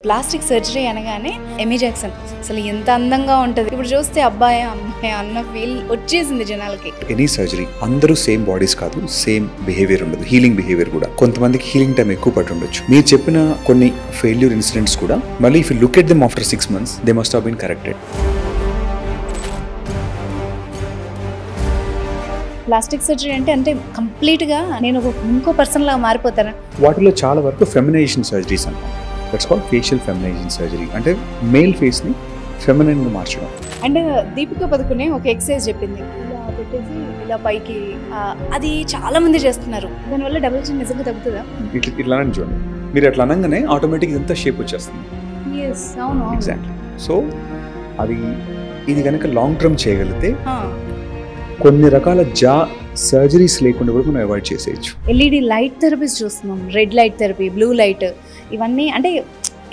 Plastic surgery అనగానే ఎమీ Jackson అసలు ఎంత అందంగా ఉంటుంది. ఇప్పుడు చూస్తే అబ్బాయి అమ్మాయి అన్న ఫీల్ వచ్చేసింది జనాలకి. ఎనీ సర్జరీ అందరూ సేమ్ బాడీస్ కాదు, సేమ్ బిహేవియర్ ఉండదు. హీలింగ్ బిహేవియర్ కూడా కొంతమందికి హీలింగ్ టైం ఎక్కువ పట్టి ఉండొచ్చు. మీరు చెప్పిన కొన్ని ఫెయిల్యూర్ ఇన్సిడెంట్స్ కూడా మళ్ళీ if you look at them after 6 months they must have been corrected. Plastic surgery అంటే కంప్లీట్గా నేను ఇంకో పర్సన్ లాగా మారిపోతాను. వాటిలో చాలా వరకు ఫెమినైజేషన్ సర్జరీస్ అంటాం. That's called facial feminisation surgery. అంటే మేల్ ఫేస్ ని ఫెమినైన్ గా మార్చడం. అండ్ దీపిక పదుకునే ఒక ఎక్సర్సైజ్ చెప్పింది, ఇలా పెట్టేసి ఇలా పైకి, అది చాలా మంది చేస్తున్నారు. దానివల్ల డబుల్ చిన్ నిజంగా తగ్గుతుందా? ఇట్లా చూడండి, మీరు అట్లా అనగానే ఆటోమేటిక్ ఇదంతా షేప్ వచ్చేస్తుంది. అవును, ఎగ్జాక్ట్లీ. సో ఇది కనుక లాంగ్ టర్మ్ చేయగలిగితే కొన్ని రకాల సర్జరీస్ లేకుండా కూడా మనం అవాయిడ్ చేసేయచ్చు. ఎల్ఈడి లైట్ థెరపీస్ చూస్తున్నాం, red light therapy, blue light, ఇవన్నీ. అంటే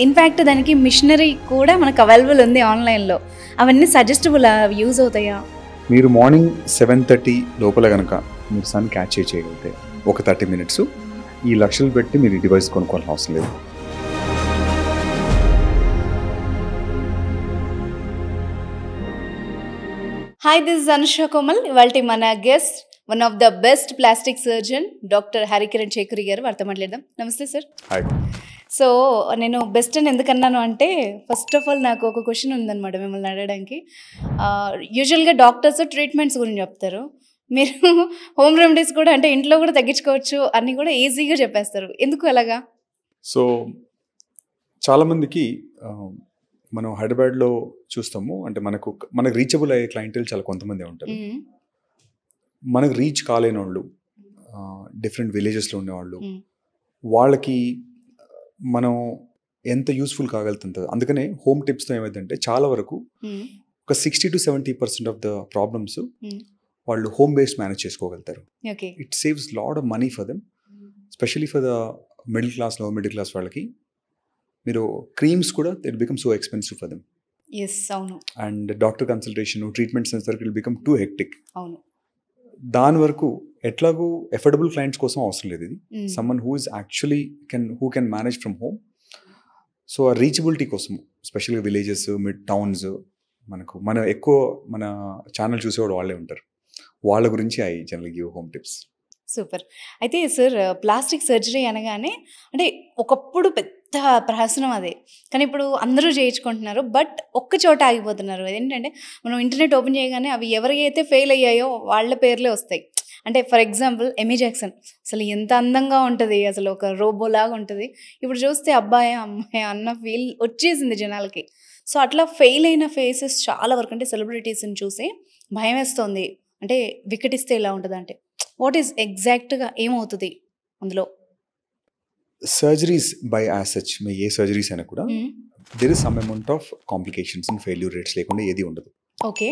ఇన్ఫ్యాక్ట్ దానికి మిషనరీ కూడా మనకు అవైలబుల్ ఉంది ఆన్లైన్లో. అవన్నీ సజెస్టబుల్, యూజ్ అవుతాయా? మీరు మార్నింగ్ 7:30 లోపల కనుక మీరు సన్ క్యాచ్ చేయగలిగితే ఒక 30 minutes ఈ లక్షలు పెట్టి మీరు డివైస్ కొనుక్కోవాల్సిన అవసరం లేదు. Hi, this is Anusha Komal. ఇవాళ మన guest one of the best plastic surgeon doctor Harikiran Shekhari garu. వారితో మాట్లాడదాం. నమస్తే సార్. హాయ్. సో నేను బెస్ట్ అని ఎందుకన్నాను అంటే, ఫస్ట్ ఆఫ్ ఆల్ నాకు ఒక క్వశ్చన్ ఉందన్నమాట మిమ్మల్ని అడగడానికి. యూజువల్గా డాక్టర్స్ ట్రీట్మెంట్స్ గురించి చెప్తారు, మీరు హోమ్ రెమెడీస్ కూడా, అంటే ఇంట్లో కూడా తగ్గించుకోవచ్చు అన్నీ కూడా ఈజీగా చెప్పేస్తారు. ఎందుకు అలాగా? సో చాలామందికి మనం హైదరాబాద్లో చూస్తాము, అంటే మనకు రీచబుల్ అయ్యే క్లయింటెల్ చాలా కొంతమంది ఉంటారు. మనకు రీచ్ కాలేని వాళ్ళు, డిఫరెంట్ విలేజెస్లో ఉండేవాళ్ళు, వాళ్ళకి మనం ఎంత యూస్ఫుల్ కాగలుగుతుంది. అందుకనే హోమ్ టిప్స్తో ఏమైందంటే చాలా వరకు ఒక 60 to 70% ఆఫ్ ద ప్రాబ్లమ్స్ వాళ్ళు హోమ్ బేస్డ్ మేనేజ్ చేసుకోగలుగుతారు. It saves lot of money for them, especially for the middle class, lower middle class వాళ్ళకి. మీరు క్రీమ్స్ కూడా it become so expensive for them. అవును. అండ్ డాక్టర్ కన్సల్టేషన్, ట్రీట్మెంట్స్ అనేసరికి it become two hectic. అవును. దాని వరకు ఎట్లాగూ ఎఫోర్డబుల్ క్లయింట్స్ కోసం అవసరం లేదు ఇది. Someone who is actually who can manage from home. So ఆ రీచబిలిటీ కోసం, ఎస్పెషల్గా విలేజెస్, మిడ్ టౌన్స్, మన ఎక్కువ మన ఛానల్ చూసేవాడు వాళ్ళే ఉంటారు. వాళ్ళ గురించి I general give home tips. Super. అయితే సార్, ప్లాస్టిక్ సర్జరీ అనగానే అంటే ఒకప్పుడు పెద్ద ప్రహసనం అదే, కానీ ఇప్పుడు అందరూ చేయించుకుంటున్నారు. బట్ ఒక్క చోట ఆగిపోతున్నారు. ఏంటంటే మనం ఇంటర్నెట్ ఓపెన్ చేయగానే అవి ఎవరైతే ఫెయిల్ అయ్యాయో వాళ్ళ పేర్లే వస్తాయి. అంటే ఫర్ ఎగ్జాంపుల్ ఎమీ జాక్సన్ అసలు ఎంత అందంగా ఉంటుంది, అసలు ఒక రోబోలాగా ఉంటుంది. ఇప్పుడు చూస్తే అబ్బాయి అమ్మాయి అన్న ఫీల్ వచ్చేసింది జనాలకి. సో అట్లా ఫెయిల్ అయిన ఫేసెస్ చాలా వరకు, అంటే సెలబ్రిటీస్ని చూసి భయం వేస్తుంది. అంటే వికటిస్తే ఎలా ఉంటుంది, అంటే వాట్ ఈస్ ఎగ్జాక్ట్గా ఏమవుతుంది అందులో? సర్జరీస్ బై యాజ్ సచ్, ఏ సర్జరీస్ అయినా కూడా there is some amount of complications and failure rates లేకుండా ఏది ఉండదు. ఓకే.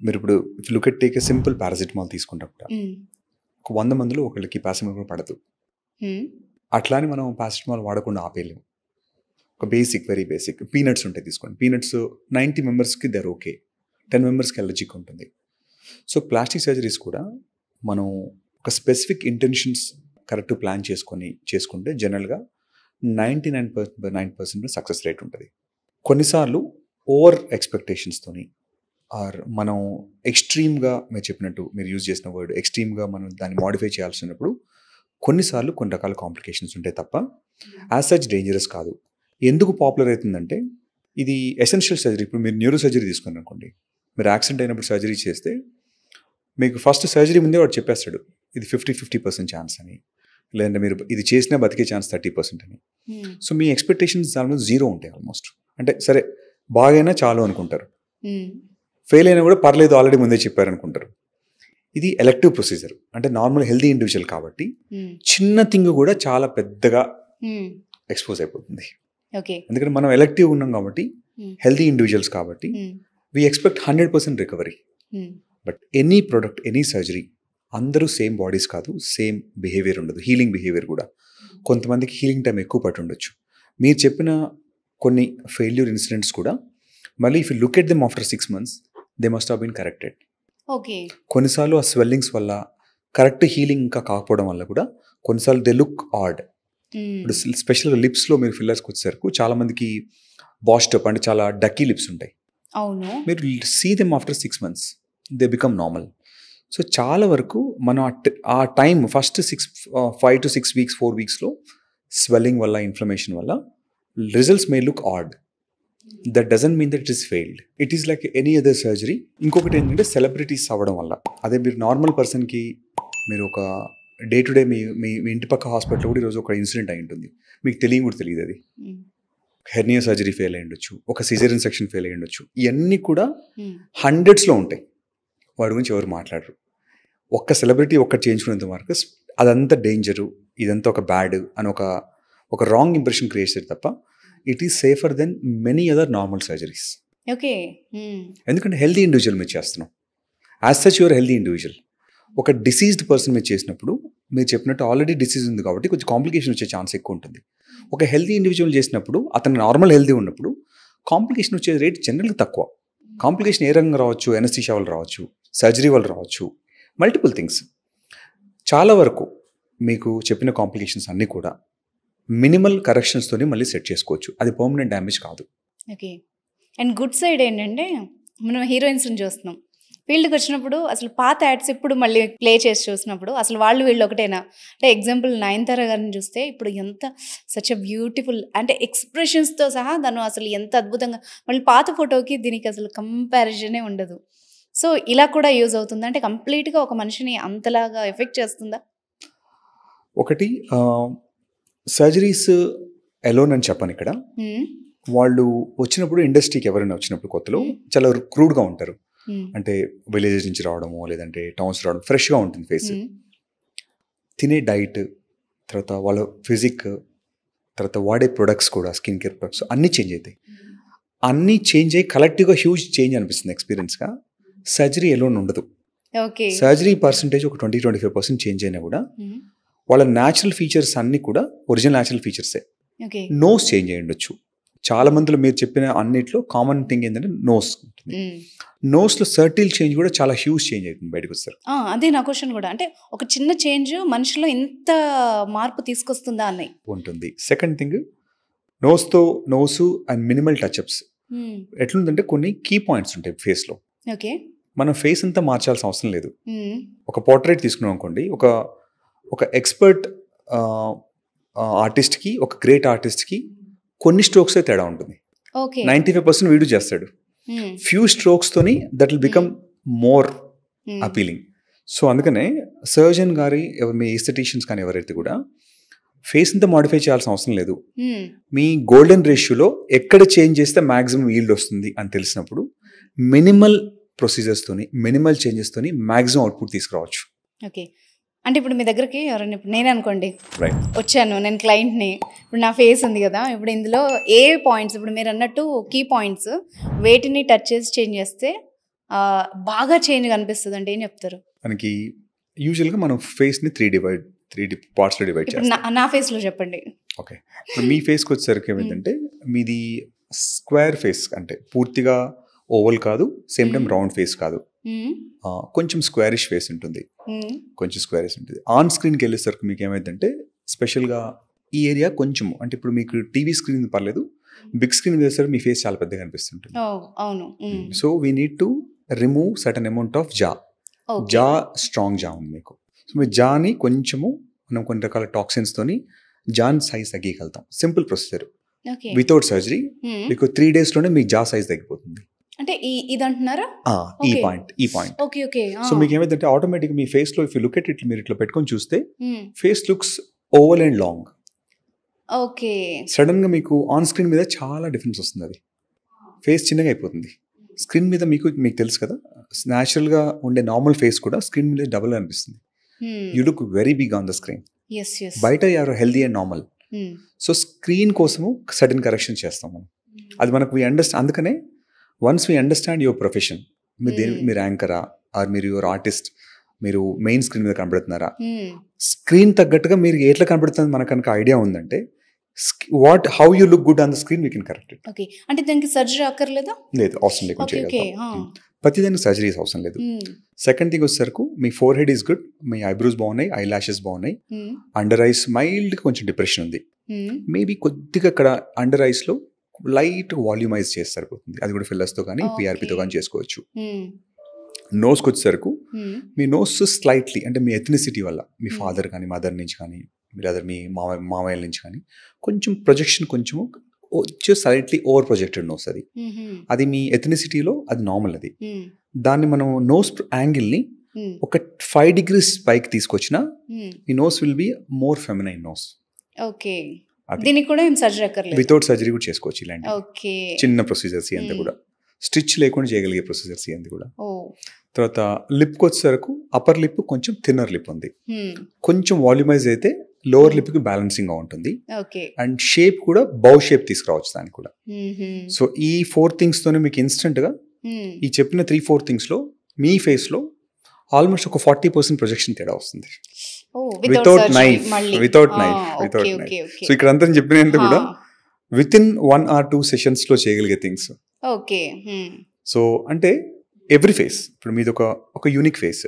మీరు ఇప్పుడు look at take a simple paracetamol తీసుకుంటా కూడా ఒక 100 మందిలో ఒకళ్ళకి పారాసిటమాల్ పడదు. అట్లా అని మనం పారాసిటమాల్ వాడకుండా ఆపేయలేము. ఒక బేసిక్, వెరీ బేసిక్ పీనట్స్ ఉంటాయి తీసుకోండి. పీనట్స్ 90 మెంబర్స్కి దర్ ఓకే, 10 మెంబర్స్కి ఎలర్జిక్ ఉంటుంది. సో ప్లాస్టిక్ సర్జరీస్ కూడా మనం ఒక స్పెసిఫిక్ ఇంటెన్షన్స్ కరెక్ట్ ప్లాన్ చేసుకుంటే జనరల్గా 99% సక్సెస్ రేట్ ఉంటుంది. కొన్నిసార్లు ఓవర్ ఎక్స్పెక్టేషన్స్తోని ఆర్ మనం ఎక్స్ట్రీమ్గా, మీరు చెప్పినట్టు మీరు యూజ్ చేసిన వర్డ్ ఎక్స్ట్రీమ్గా మనం దాన్ని మాడిఫై చేయాల్సినప్పుడు కొన్నిసార్లు కొన్ని రకాల కాంప్లికేషన్స్ ఉంటాయి తప్ప యాజ్ సచ్ డేంజరస్ కాదు. ఎందుకు పాపులర్ అవుతుందంటే ఇది ఎసెన్షియల్ సర్జరీ. ఇప్పుడు మీరు న్యూరో సర్జరీ తీసుకుని అనుకోండి, మీరు యాక్సిడెంట్ అయినప్పుడు సర్జరీ చేస్తే మీకు ఫస్ట్ సర్జరీ ముందే వాడు చెప్పేస్తాడు ఇది 50% ఛాన్స్ అని, లేదంటే మీరు ఇది చేసినా బతికే ఛాన్స్ 30% అని. సో మీ ఎక్స్పెక్టేషన్స్ ఆల్మోస్ట్ 0 ఉంటాయి ఆల్మోస్ట్. అంటే సరే బాగైనా చాలు అనుకుంటారు, ఫెయిల్ అయినా కూడా పర్లేదు ఆల్రెడీ ముందే చెప్పారనుకుంటారు. ఇది ఎలెక్టివ్ ప్రొసీజర్. అంటే నార్మల్ హెల్దీ ఇండివిజువల్ కాబట్టి చిన్న థింగ్ కూడా చాలా పెద్దగా ఎక్స్పోజ్ అయిపోతుంది. ఎందుకంటే మనం ఎలెక్టివ్ ఉన్నాం కాబట్టి, హెల్దీ ఇండివిజువల్స్ కాబట్టి we expect 100% recovery. But any product, any surgery అందరూ సేమ్ బాడీస్ కాదు, సేమ్ బిహేవియర్ ఉండదు. హీలింగ్ బిహేవియర్ కూడా కొంతమందికి హీలింగ్ టైం ఎక్కువ పట్టి ఉండొచ్చు. మీరు చెప్పిన కొన్ని ఫెయిల్యూర్ ఇన్సిడెంట్స్ కూడా మళ్ళీ if you look at them after 6 months they must have been corrected. కొన్నిసార్లు ఆ స్వెల్లింగ్స్ వల్ల, కరెక్ట్ హీలింగ్ ఇంకా కాకపోవడం వల్ల కూడా కొన్నిసార్లు దే లుక్ ఆడ్. ఇప్పుడు స్పెషల్గా లిప్స్లో మీరు ఫిల్లర్స్కి వచ్చేసరికి చాలా మందికి బాస్టప్ అంటే చాలా డక్కీ లిప్స్ ఉంటాయి. అవును. మీరు see them after 6 months they become normal. So చాలా వరకు మనం ఆ టైం ఫస్ట్ 5 to 6 weeks 4 weeksలో స్వెల్లింగ్ వల్ల ఇన్ఫ్లమేషన్ వల్ల results may look odd. That doesn't mean that it is failed. It is like any other surgery. ఇంకొకటి ఏంటంటే celebrities అవ్వడం వల్ల, అదే మీరు నార్మల్ పర్సన్కి మీరు ఒక డే టు డే మీ ఇంటి పక్క హాస్పిటల్లో కూడా ఈరోజు ఒక ఇన్సిడెంట్ అయి ఉంటుంది, మీకు కూడా తెలియదు. అది హెర్నియా సర్జరీ ఫెయిల్ అయ్యి ఉండొచ్చు, ఒక సిజేరియన్ సెక్షన్ ఫెయిల్ అయ్యి ఉండొచ్చు. ఇవన్నీ కూడా హండ్రెడ్స్లో ఉంటాయి. వాడి గురించి ఎవరు మాట్లాడరు. ఒక్క సెలబ్రిటీ ఒక్కటి చేయించుకునేంత వరకు అదంతా డేంజరు, ఇదంతా ఒక బ్యాడ్ అని ఒక రాంగ్ ఇంప్రెషన్ క్రియేట్ చేస్తారు తప్ప it is safer than many other normal surgeries. Okay. ఎందుకంటే హెల్దీ ఇండివిజువల్ మీరు చేస్తున్నాం. As such your healthy individual. ఒక డిసీజ్డ్ పర్సన్ మీరు చేసినప్పుడు మీరు చెప్పినట్టు ఆల్రెడీ డిసీజ్ ఉంది కాబట్టి కొంచెం కాంప్లికేషన్ వచ్చే ఛాన్స్ ఎక్కువ ఉంటుంది. ఒక హెల్దీ ఇండివిజువల్ చేసినప్పుడు అతను నార్మల్ హెల్దీ ఉన్నప్పుడు కాంప్లికేషన్ వచ్చే రేట్ జనరల్గా తక్కువ. కాంప్లికేషన్ ఏ రకంగా రావచ్చు, ఎనస్థీషియా వల్ల రావచ్చు, సర్జరీ వల్ల రావచ్చు, మల్టిపుల్ థింగ్స్. చాలా వరకు మీకు చెప్పిన కాంప్లికేషన్స్ అన్నీ కూడా మినిమల్ కరెక్షన్స్తోనే మళ్ళీ సెట్ చేసుకోవచ్చు. అది పర్మనెంట్ డ్యామేజ్ కాదు. ఓకే. అండ్ గుడ్ సైడ్ ఏంటంటే మనం హీరోయిన్స్ని చూస్తున్నాం, ఫీల్డ్కి వచ్చినప్పుడు అసలు పాత యాడ్స్ ఇప్పుడు మళ్ళీ ప్లే చేసి చూసినప్పుడు అసలు వీళ్ళు ఒకటేనా అంటే ఎగ్జాంపుల్ నయనతార గారిని చూస్తే ఇప్పుడు ఎంత సచ్ అ బ్యూటిఫుల్ అంటే ఎక్స్ప్రెషన్స్తో సహా తను అసలు ఎంత అద్భుతంగా, మళ్ళీ పాత ఫోటోకి దీనికి అసలు కంపారిజనే ఉండదు. సో ఇలా కూడా యూజ్ అవుతుందా అంటే కంప్లీట్గా ఒక మనిషిని అంతలాగా ఎఫెక్ట్ చేస్తుందా? ఒకటి సర్జరీస్ ఎలోన్ అని చెప్పను ఇక్కడ. వాళ్ళు వచ్చినప్పుడు ఇండస్ట్రీకి ఎవరైనా వచ్చినప్పుడు కొత్తలో చాలా క్రూడ్గా ఉంటారు. అంటే విలేజెస్ నుంచి రావడము లేదంటే టౌన్స్ రావడం, ఫ్రెష్గా ఉంటుంది ఫేస్. తినే డైట్, తర్వాత వాళ్ళ ఫిజిక్, తర్వాత వాడే ప్రొడక్ట్స్ కూడా స్కిన్ కేర్ ప్రొడక్ట్స్ అన్నీ చేంజ్ అవుతాయి. అన్నీ చేంజ్ అయ్యి కలెక్టివ్గా హ్యూజ్ చేంజ్ అనిపిస్తుంది ఎక్స్పీరియన్స్గా. సర్జరీ ఎలోన్ ఉండదు. సర్జరీ పర్సంటేజ్ ఒక 20-25% చేంజ్ అయినా కూడా వాళ్ళ న్యాచురల్ ఫీచర్స్ అన్నీ కూడా ఒరిజినల్ న్యాచురల్ ఫీచర్సే. నోస్ చేంజ్ అయ్యి ఉండొచ్చు. చాలా మందిలో మీరు చెప్పిన అన్నిట్లో కామన్ థింగ్ ఏంటంటే నోస్ ఉంటుంది. నోస్లో సర్టిల్ చేంజ్ కూడా చాలా హ్యూజ్ చేంజ్ అవుతుంది బయటకు వస్తారు. అదే నా క్వశ్చన్ కూడా, అంటే ఒక చిన్న చేంజ్ మనిషిలో ఎంత మార్పు తీసుకొస్తుందా అని ఉంటుంది. Second thing nose and minimal touch-ups. ఎట్లుందంటే కొన్ని కీ పాయింట్స్ ఉంటాయి ఫేస్లో. ఓకే. మనం ఫేస్ అంతా మార్చాల్సిన అవసరం లేదు. ఒక పోర్ట్రేట్ తీసుకున్నాం అనుకోండి, ఒక ఎక్స్పర్ట్ ఆర్టిస్ట్కి ఒక గ్రేట్ ఆర్టిస్ట్కి కొన్ని స్ట్రోక్సే తేడా ఉంటుంది. 95% వీడు చేస్తాడు, ఫ్యూ స్ట్రోక్స్తోని that will become more appealing. So అందుకనే సర్జన్ గారి మీ ఎస్థెటిషియన్స్ కానీ ఎవరైతే కూడా ఫేస్ అంతా మాడిఫై చేయాల్సిన అవసరం లేదు. మీ గోల్డెన్ రేషియోలో ఎక్కడ చేంజ్ చేస్తే మ్యాక్సిమం ఈల్డ్ వస్తుంది అని తెలిసినప్పుడు మినిమల్ ప్రొసీజర్స్తోని మినిమల్ చేంజెస్తోని మ్యాక్సిమం అవుట్పుట్ తీసుకురావచ్చు. ఓకే. అంటే ఇప్పుడు మీ దగ్గరికి ఎవరైనా, ఇప్పుడు నేను అనుకోండి వచ్చాను, నేను క్లయింట్ని, ఇప్పుడు నా ఫేస్ ఉంది కదా, ఇప్పుడు ఇందులో ఏ పాయింట్స్, ఇప్పుడు మీరు అన్నట్టు కీ పాయింట్స్ వేటిని టచ్ చేసి చేంజ్ చేస్తే బాగా చేంజ్ కనిపిస్తుంది అంటే ఏం చెప్తారు? మనకి యూజువల్గా మనం ఫేస్ని 3 పార్ట్స్లో డివైడ్ చేస్తాం. నా ఫేస్లో చెప్పండి. ఓకే. ఇప్పుడు మీ ఫేస్కి వచ్చేసరికి ఏమైందంటే మీది స్క్వేర్ ఫేస్, అంటే పూర్తిగా ఓవల్ కాదు, సేమ్ టైం రౌండ్ ఫేస్ కాదు, కొంచెం స్క్వేరిష్ ఫేస్ ఉంటుంది, కొంచెం స్క్వేరిష్ ఉంటుంది. ఆన్ స్క్రీన్కి వెళ్ళేసరికి మీకు ఏమైందంటే స్పెషల్గా ఈ ఏరియా కొంచెం, అంటే ఇప్పుడు మీకు టీవీ స్క్రీన్ పర్లేదు, బిగ్ స్క్రీన్ వేసేసరికి మీ ఫేస్ చాలా పెద్దగా అనిపిస్తుంటుంది. So we need to remove certain amount of జా స్ట్రాంగ్ జా ఉంది మీకు. సో మీ జాని కొంచెము మనం కొన్ని రకాల టాక్సిన్స్తోని జాన్ సైజ్ తగ్గగలుగుతాం. Simple procedure, without surgery. మీకు 3 daysలోనే మీ జా సైజ్ తగ్గిపోతుంది. అంటే ఇది అంటున్నారా? ఈ పాయింట్. Okay okay. సో మీకు ఏమైందంటే ఆటోమేటిక్ మీ ఫేస్ లో if you look at it, మీరు ఇట్లా పెట్టుకొని చూస్తే face looks oval and long. Okay. Sudden గా మీకు ఆన్ స్క్రీన్ మీద చాలా డిఫరెన్స్ వస్తుంది. అది ఫేస్ చిన్నగా అయిపోతుంది. స్క్రీన్ మీద మీకు తెలుసు కదా, న్యాచురల్ గా ఉండే నార్మల్ ఫేస్ కూడా స్క్రీన్ మీద డబుల్ అనిపిస్తుంది. You look very big on the screen. బయట you are healthy and normal. So screen కోసము సడన్ కరెక్షన్ చేస్తాం మనం. అది మనకు అందుకనే once we understand your profession, మీరు యాంకరా ఆర్ మీరు యువర్ ఆర్టిస్ట్, మీరు మెయిన్ స్క్రీన్ మీద కనబడుతున్నారా, స్క్రీన్ తగ్గట్టుగా మీరు ఎట్లా కనబడుతుంది మనకు కనుక ఐడియా ఉందంటే how you look good on the screen we can correct it. Okay. అంటే దానికి సర్జరీ అక్కర్లేదా? లేదు, అవసరం లేకుండా చేయగలుగుతాం. ప్రతిదానికి సర్జరీస్ అవసరం లేదు. సెకండ్ థింగ్ వచ్చేసరికి మీ ఫోర్ హెడ్ ఈస్ గుడ్, మీ ఐబ్రోస్ బాగున్నాయి, ఐ లాషెస్ బాగున్నాయి, అండర్ ఐస్ మైల్డ్గా కొంచెం డిప్రెషన్ ఉంది, మేబీ కొద్దిగా అక్కడ అండర్ ఐస్లో లైట్ వాల్యూమైజ్ చేసి సరిపోతుంది. అది కూడా ఫిల్లర్స్తో కానీ పిఆర్పితో కానీ చేసుకోవచ్చు. నోస్కి వచ్చేసరికి మీ నోస్ స్లైట్లీ అంటే మీ ఎథ్నిసిటీ వల్ల మీ ఫాదర్ కానీ మదర్ నుంచి కానీ లేదా మీ మామయ్యల నుంచి కానీ కొంచెం ప్రొజెక్షన్ కొంచెము వచ్చి స్లైట్లీ ఓవర్ ప్రొజెక్టెడ్ నోస్ అది. అది మీ ఎథ్నిసిటీలో అది నార్మల్. అది దాన్ని మనం నోస్ యాంగిల్ని ఒక 5 degrees పైకి తీసుకొచ్చిన మీ nose will be more feminine nose. Okay, దీనికి కూడా ఏం సర్జరీ అక్కర్లేదు, వితౌట్ సర్జరీ కూడా చేసుకోవచ్చు. ఇలాంటి చిన్న ప్రొసీజర్స్ అంతా కూడా స్టిచ్ లేకుండా చేయగలిగే ప్రొసీజర్స్ అంతా కూడా. తర్వాత లిప్కి వచ్చేసరికి అప్పర్ లిప్ కొంచెం థిన్నర్ లిప్ ఉంది, కొంచెం వాల్యూమైజ్ అయితే లోవర్ లిప్ కి బ్యాలెన్సింగ్ గా ఉంటుంది. అండ్ షేప్ కూడా బౌ షేప్ తీసుకురావచ్చు దానికి కూడా. సో ఈ 4 things తోనే మీకు ఇన్స్టెంట్ గా ఈ చెప్పిన 3-4 things లో మీ ఫేస్ లో ఆల్మోస్ట్ ఒక 40% ప్రొజెక్షన్ తేడా వస్తుంది. Without knife. సో ఇక్కడ అంతా చెప్పినంత కూడా విత్ ఇన్ 1 or 2 sessions లో చేయగలిగే థింగ్స్. సో అంటే ఎవ్రీ ఫేస్, ఇప్పుడు మీది ఒక యూనిక్ ఫేస్,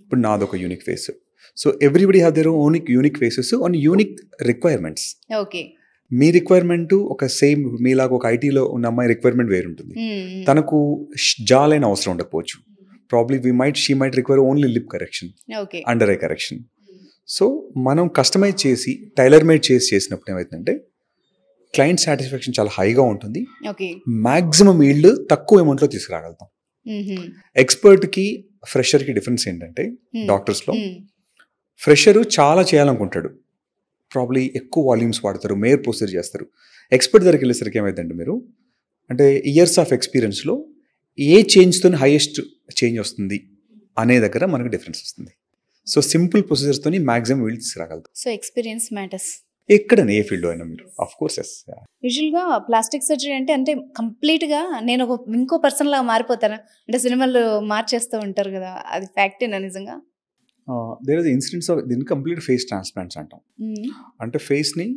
ఇప్పుడు నాదొక unique face. So everybody have their own unique faces on unique requirements. Me requirement ఒక సేమ్ మీలాగా ఒక ఐటీలో ఉన్న అమ్మాయి రిక్వైర్మెంట్ వేరు ఉంటుంది. తనకు జాలైన అవసరం ఉండకపోవచ్చు. Probably she might require only lip correction, under eye correction. So మనం కస్టమైజ్ చేసి టైలర్ మేడ్ చేసినప్పుడు ఏమవుతుందంటే క్లయింట్ సాటిస్ఫాక్షన్ చాలా హైగా ఉంటుంది. మాక్సిమం ఈల్డ్ తక్కువ అమౌంట్లో తీసుకురాగలుగుతాం. ఎక్స్పర్ట్కి ఫ్రెషర్కి డిఫరెన్స్ ఏంటంటే డాక్టర్స్లో ఫ్రెషరు చాలా చేయాలనుకుంటాడు, ప్రాబ్లీ ఎక్కువ వాల్యూమ్స్ వాడతారు, మేయర్ ప్రొసీజర్ చేస్తారు. ఎక్స్పర్ట్ దగ్గరికి వెళ్ళేసరికి ఏమైందంటే మీరు అంటే ఇయర్స్ ఆఫ్ ఎక్స్పీరియన్స్లో ఏ చేంజ్తో హైయెస్ట్ చేంజ్ వస్తుంది అనే దగ్గర మనకు డిఫరెన్స్ వస్తుంది. సో సింపుల్ ప్రొసీజర్స్తో మ్యాక్సిమం వీళ్ళు తీసుకురాగలుగుతారు. సో ఎక్స్పీరియన్స్ మ్యాటర్స్ ఎక్కడైనా ఏ ఫీల్డ్ అయినా మీరు ఆఫ్ కోర్స్. యూజువల్గా ప్లాస్టిక్ సర్జరీ అంటే కంప్లీట్గా నేను ఇంకో పర్సన్ లాగా మారిపోతాను అంటే సినిమాలు మార్చేస్తూ ఉంటారు కదా, అది ఫ్యాక్టేనా నిజంగా? దేర్ ఇస్ ఇన్సిడెంట్స్ ఆఫ్ దీన్ని కంప్లీట్ ఫేస్ ట్రాన్స్ప్లాంట్స్ అంటాం. అంటే ఫేస్ని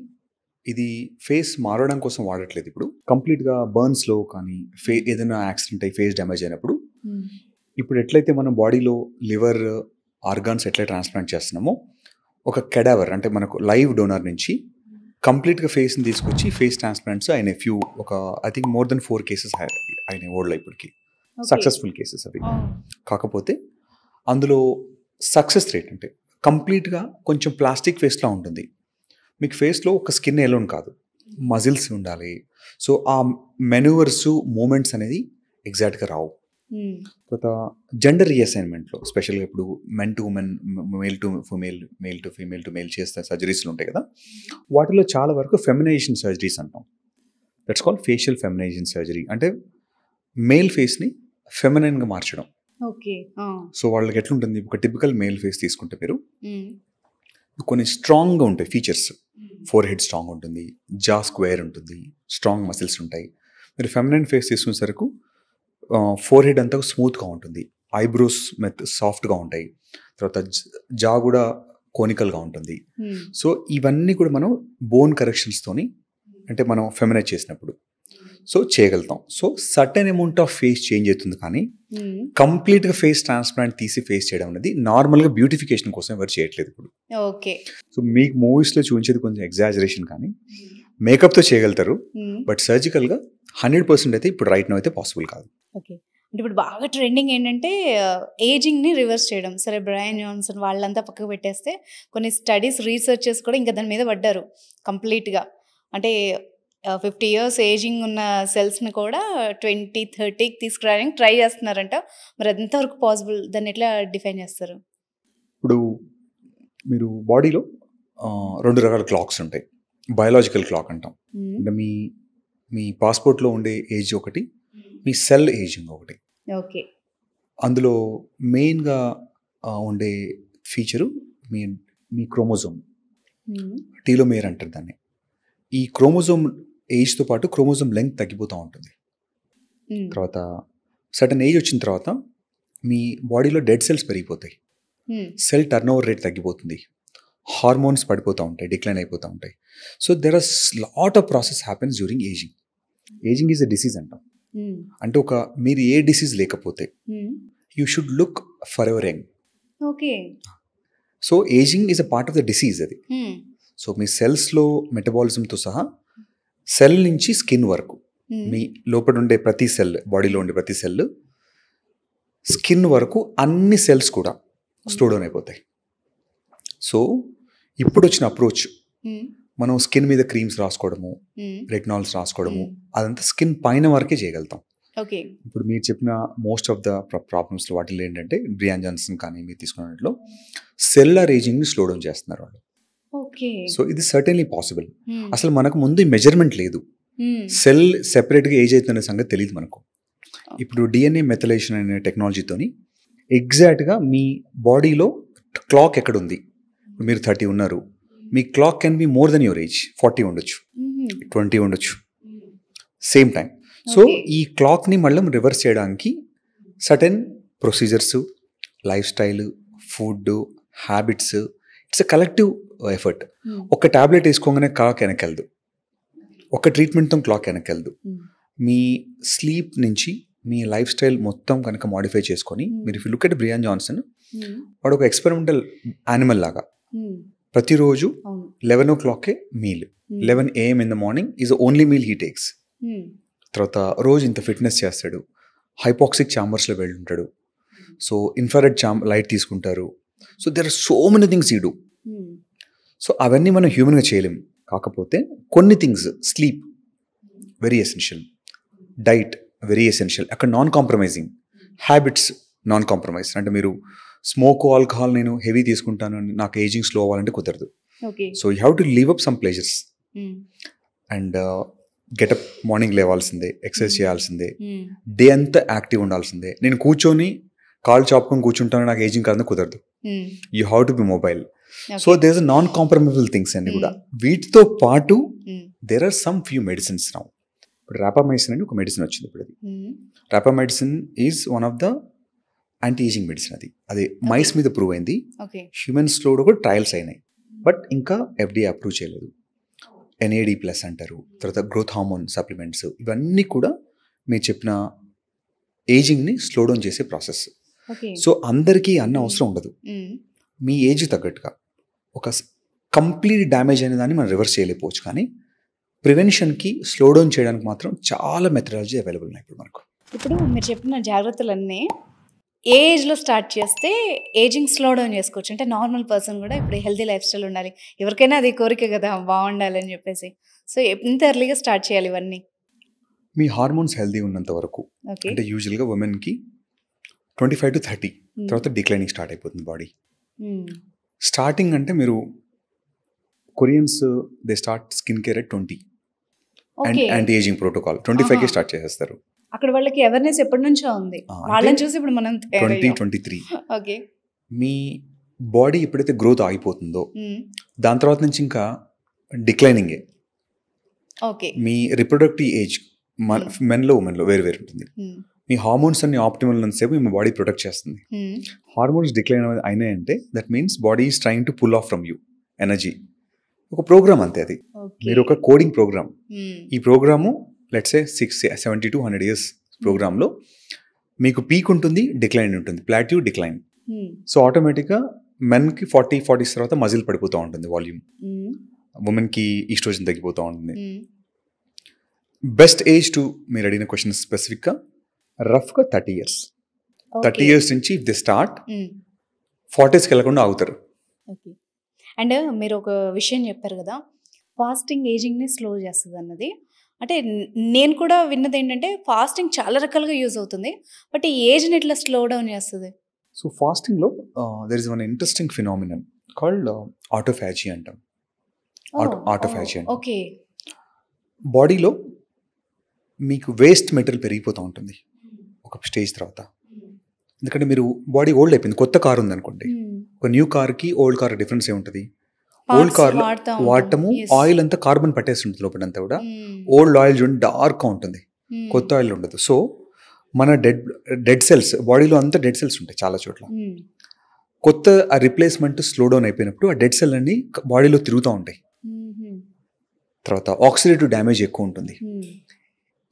ఇది ఫేస్ మారడం కోసం వాడట్లేదు. ఇప్పుడు కంప్లీట్గా బర్న్స్లో కానీ ఏదైనా యాక్సిడెంట్ అయ్యి ఫేస్ డ్యామేజ్ అయినప్పుడు ఇప్పుడు ఎట్లయితే మనం బాడీలో లివర్ ఆర్గాన్స్ ఎట్లా ట్రాన్స్ప్లాంట్ చేస్తున్నామో ఒక కెడావర్ అంటే మనకు లైవ్ డోనర్ నుంచి కంప్లీట్గా ఫేస్ని తీసుకొచ్చి ఫేస్ ట్రాన్స్ప్లాంట్స్ అయిన ఒక I think more than 4 cases అయినాయి వరల్డ్లో ఇప్పటికి, సక్సెస్ఫుల్ కేసెస్ అవి. కాకపోతే అందులో సక్సెస్ రేట్ అంటే కంప్లీట్గా కొంచెం ప్లాస్టిక్ ఫేస్లా ఉంటుంది. మీకు ఫేస్లో ఒక స్కిన్ ఎలోన్ కాదు, మజిల్స్ ఉండాలి. సో ఆ మెనూవర్స్ మూమెంట్స్ అనేది ఎగ్జాక్ట్గా రావు. తర్వాత జెండర్ రీఅసైన్మెంట్లో స్పెషల్గా ఇప్పుడు men to women, male to female, male to female to male చేస్తే సర్జరీస్లు ఉంటాయి కదా, వాటిలో చాలా వరకు ఫెమినైజేషన్ సర్జరీస్ అంటాం. That's called facial feminisation surgery. అంటే మేల్ ఫేస్ని ఫెమినైన్గా మార్చడం. సో వాళ్ళకి ఎట్లుంటుంది, ఒక టిపికల్ మేల్ ఫేస్ తీసుకుంటే మీరు కొన్ని స్ట్రాంగ్గా ఉంటాయి ఫీచర్స్. ఫోర్ హెడ్ స్ట్రాంగ్ ఉంటుంది, జా స్క్వేర్ ఉంటుంది, స్ట్రాంగ్ మసిల్స్ ఉంటాయి. మీరు ఫెమినైన్ ఫేస్ తీసుకునేసరికి ఫోర్ హెడ్ అంతా స్మూత్గా ఉంటుంది, ఐబ్రోస్ సాఫ్ట్గా ఉంటాయి, తర్వాత జా కూడా కోనికల్గా ఉంటుంది. సో ఇవన్నీ కూడా మనం బోన్ కరెక్షన్స్తోని అంటే మనం ఫెమినైజ్ చేసినప్పుడు సో చేయగలుగుతాం. So certain amount of phase change అవుతుంది, కానీ కంప్లీట్గా ఫేస్ ట్రాన్స్ప్లాంట్ తీసి ఫేస్ చేయడం అనేది నార్మల్గా బ్యూటిఫికేషన్ కోసం ఎవరు చేయట్లేదు ఇప్పుడు. సో మీకు మూవీస్లో చూపించేది కొంచెం ఎగ్జాజరేషన్, కానీ మేకప్తో చేయగలుగుతారు. బట్ సర్జికల్గా 100% అయితే ఇప్పుడు రైట్ నో అయితే పాసిబుల్ కాదు. ఓకే, అంటే ఇప్పుడు బాగా ట్రెండింగ్ ఏంటంటే ఏజింగ్ని రివర్స్ చేయడం. సరే బ్రయాన్ జాన్సన్ వాళ్ళంతా పక్కకు పెట్టేస్తే కొన్ని స్టడీస్ రీసెర్చెస్ కూడా ఇంకా దాని మీద పడ్డారు కంప్లీట్గా. అంటే 50 years ఏజింగ్ ఉన్న సెల్స్ని కూడా 20-30కి తీసుకురావడానికి ట్రై చేస్తున్నారంట. మరి అది ఎంతవరకు పాసిబుల్, దాన్ని ఎట్లా డిఫైన్ చేస్తారు? ఇప్పుడు మీరు బాడీలో 2 రకాల క్లాక్స్ ఉంటాయి. బయాలజికల్ క్లాక్ అంటాం, అంటే మీ పాస్పోర్ట్లో ఉండే ఏజ్ ఒకటి, మీ సెల్ ఏజింగ్ ఒకటి. ఓకే, అందులో మెయిన్గా ఉండే ఫీచరు మీ క్రోమోజోమ్, టీలోమేర్ అంటారు దాన్ని. ఈ క్రోమోజోమ్ ఏజ్తో పాటు క్రోమోజోమ్ లెంగ్త్ తగ్గిపోతూ ఉంటుంది. తర్వాత సర్టన్ ఏజ్ వచ్చిన తర్వాత మీ బాడీలో డెడ్ సెల్స్ పెరిగిపోతాయి, సెల్ టర్న్ ఓవర్ రేట్ తగ్గిపోతుంది, హార్మోన్స్ పడిపోతూ ఉంటాయి, డిక్లైన్ అయిపోతూ ఉంటాయి. So there are lot of process happens during ageing. Ageing is a disease అంటాం. అంటే మీరు ఏ డిసీజ్ లేకపోతే you should look for ever young. Okay. So ageing is a part of the disease అది. సో మీ సెల్స్లో మెటబాలిజంతో సహా సెల్ నుంచి స్కిన్ వరకు మీ లోపల ఉండే ప్రతి సెల్, బాడీలో ఉండే ప్రతి సెల్, స్కిన్ వరకు అన్ని సెల్స్ కూడా స్లో డౌన్ అయిపోతాయి. సో ఇప్పుడు వచ్చిన అప్రోచ్ మనం స్కిన్ మీద క్రీమ్స్ రాసుకోవడము, రెటినాల్స్ రాసుకోవడము, అదంతా స్కిన్ పైన వరకే చేయగలుగుతాం. ఓకే. ఇప్పుడు మీరు చెప్పిన మోస్ట్ ఆఫ్ ద ప్రాబ్లమ్స్ వాటిలో ఏంటంటే బ్రియాన్ జాన్సన్ కానీ మీరు తీసుకున్నట్లో సెల్యులర్ ఏజింగ్ని స్లో డౌన్ చేస్తున్నారు వాళ్ళు. ఓకే. సో ఇది సర్టెన్లీ పాసిబుల్. అసలు మనకు ముందు ఈ మెజర్మెంట్ లేదు, సెల్ సెపరేట్గా ఏజ్ అవుతుందనే సంగతి తెలియదు మనకు. ఇప్పుడు డిఎన్ఏ మెథలేషన్ అనే టెక్నాలజీతోని ఎగ్జాక్ట్గా మీ బాడీలో క్లాక్ ఎక్కడ ఉంది, మీరు 30 ఉన్నారు, మీ clock can be more than your age. 40 ఉండొచ్చు, 20 ఉండొచ్చు, సేమ్ టైం. సో ఈ క్లాక్ని మళ్ళీ రివర్స్ చేయడానికి certain procedures, life style, food habits, it's a collective effort. ఒక ట్యాబ్లెట్ వేసుకోగానే క్లాక్ వెనకెళ్ళదు, ఒక ట్రీట్మెంట్తో క్లాక్ వెనకెళ్ళదు. మీ స్లీప్ నుంచి మీ లైఫ్ స్టైల్ మొత్తం కనుక మాడిఫై చేసుకొని, మీరు if you look at Brian Johnson, వాడు ఒక ఎక్స్పెరిమెంటల్ యానిమల్ లాగా ప్రతిరోజు 11 o'clock meal, 11 AM in the morning is only meal he takes. తర్వాత రోజు ఇంత ఫిట్నెస్ చేస్తాడు, హైపాక్సిక్ ఛాంబర్స్లో వెళ్ళుంటాడు, సో ఇన్ఫ్రారెడ్ లైట్ తీసుకుంటారు. So there are so many things you do. So అవన్నీ మనం హ్యూమన్గా చేయలేం. కాకపోతే కొన్ని things, sleep very essential, diet very essential, అక్కడ non compromising, habits non compromise. అంటే మీరు స్మోక్, ఆల్కహాల్ నేను హెవీ తీసుకుంటాను, నాకు ఏజింగ్ స్లో అవ్వాలంటే కుదరదు. So you have to leave up some pleasures and get up, morning లేవాల్సిందే, ఎక్సర్సైజ్ చేయాల్సిందే, డే అంతా యాక్టివ్ ఉండాల్సిందే. నేను కూర్చొని కాళ్ళు చాపుకొని కూర్చుంటాను, నాకు ఏజింగ్ కాదని కుదరదు. You have to be mobile. So there is non compromisable things అన్ని కూడా. వీటితో పాటు there are some few medicines now. ఇప్పుడు రాపామైసిన్ అని ఒక మెడిసిన్ వచ్చింది. ఇప్పుడు అది rapamycin is one of the anti ageing medicine. అది మైస్ మీద ప్రూవ్ అయింది, హ్యూమన్స్లో కూడా ట్రయల్స్ అయినాయి, బట్ ఇంకా FDA అప్రూవ్ చేయలేదు. NAD+ అంటారు, తర్వాత గ్రోత్ హార్మోన్ సప్లిమెంట్స్, ఇవన్నీ కూడా మీరు చెప్పిన ఏజింగ్ని స్లో డౌన్ చేసే ప్రాసెస్. సో అందరికీ అన్న అవసరం ఉండదు. మీ ఏజ్ తగ్గట్టుగా ఒక కంప్లీట్ డ్యామేజ్ అయిన దాన్ని మనం రివర్స్ చేయలేకపోవచ్చు, కానీ ప్రివెన్షన్కి, స్లో డౌన్ చేయడానికి మాత్రం చాలా మెథడాలజీ అవైలబుల్ ఉన్నాయి ఇప్పుడు మనకు. ఇప్పుడు మీరు చెప్పిన జాగ్రత్తలన్నీ ఏ ఏజ్లో స్టార్ట్ చేస్తే ఏజింగ్ స్లో డౌన్ చేసుకోవచ్చు? అంటే నార్మల్ పర్సన్ కూడా ఇప్పుడు హెల్తీ లైఫ్ స్టైల్ ఉండాలి, ఎవరికైనా అది కోరిక కదా, బాగుండాలని చెప్పేసి. సో ఎంత ఎర్లీగా స్టార్ట్ చేయాలి ఇవన్నీ? మీ హార్మోన్స్ హెల్తీ ఉన్నంత వరకు, అంటే యూజువల్గా ఉమెన్కి 25 to 30 తర్వాత డిక్లైనింగ్ స్టార్ట్ అయిపోతుంది బాడీ. స్టార్టింగ్ అంటే మీరు Koreans they start skin care at 20 and anti ageing protocol 25కి స్టార్ట్ చేసేస్తారు. అక్కడ వాళ్ళకి అవేర్నెస్ ఎప్పటి నుంచో ఉంది, వాళ్ళని చూసి ఇప్పుడు మనం 20-23. ఓకే, మీ బాడీ ఎప్పుడైతే గ్రోత్ ఆగిపోతుందో దాని తర్వాత నుంచి ఇంకా డిక్లైనింగే. ఓకే, మీ రిప్రొడక్టివ్ ఏజ్ మెన్లో ఉమెన్లో వేరు వేరు ఉంటుంది. మీ హార్మోన్స్ అన్ని ఆప్టిమల్ సేపు మీ బాడీ ప్రొటెక్ట్ చేస్తుంది. హార్మోన్స్ డిక్లైన్ అయినాయంటే that means body is trying to pull off from you energy. ఒక ప్రోగ్రామ్ అంతే అది, మీరు ఒక కోడింగ్ ప్రోగ్రామ్. ఈ program let's say 70 to 100 years ప్రోగ్రాంలో మీకు పీక్ ఉంటుంది, డిక్లైన్ ఉంటుంది, ప్లాట్యూ, డిక్లైన్. సో ఆటోమేటిక్గా మెన్కి 40s తర్వాత మజిల్ పడిపోతూ ఉంటుంది వాల్యూమ్, ఉమెన్కి ఈస్ట్రోజన్ తగ్గిపోతూ ఉంటుంది. బెస్ట్ ఏజ్ టు మీరు అడిగిన క్వశ్చన్ స్పెసిఫిక్గా రఫ్గా 30 years. 30 years నుంచి ఇఫ్ దే స్టార్ట్ 40sకి వెళ్ళకుండా ఆగుతారు. ఓకే, అండ్ మీరు ఒక విషయం చెప్పారు కదా, ఫాస్టింగ్ ఏజింగ్ని స్లో చేస్తుంది అన్నది. అంటే నేను కూడా విన్నది ఏంటంటే ఫాస్టింగ్ చాలా రకాలుగా యూజ్ అవుతుంది, బట్ ఈ ఏజ్ని ఎట్లా స్లో డౌన్ చేస్తుంది? సో ఫాస్టింగ్లో there is one interesting phenomenon called autophagy అంటాం. ఆటోఫాజీ అంటే ఓకే, బాడీలో మీకు వేస్ట్ మెటీరియల్ పెరిగిపోతూ ఉంటుంది ఒక స్టేజ్ తర్వాత. ఎందుకంటే మీరు బాడీ ఓల్డ్ అయిపోయింది, కొత్త కార్ ఉంది అనుకోండి, ఒక న్యూ కార్కి ఓల్డ్ కార్ డిఫరెన్స్ ఏముంటుంది? ఓల్డ్ కార్లో వాడటము ఆయిల్ అంతా కార్బన్ పట్టేస్తుంటుంది లోపలంతా కూడా. ఓల్డ్ ఆయిల్ చూడండి డార్క్గా ఉంటుంది, కొత్త ఆయిల్ ఉండదు. సో మన డెడ్ సెల్స్ బాడీలో అంతా డెడ్ సెల్స్ ఉంటాయి చాలా చోట్ల. కొత్త ఆ రిప్లేస్మెంట్ స్లో డౌన్ అయిపోయినప్పుడు ఆ డెడ్ సెల్ అన్ని బాడీలో తిరుగుతూ ఉంటాయి. తర్వాత ఆక్సిడేటివ్ డ్యామేజ్ ఎక్కువ ఉంటుంది.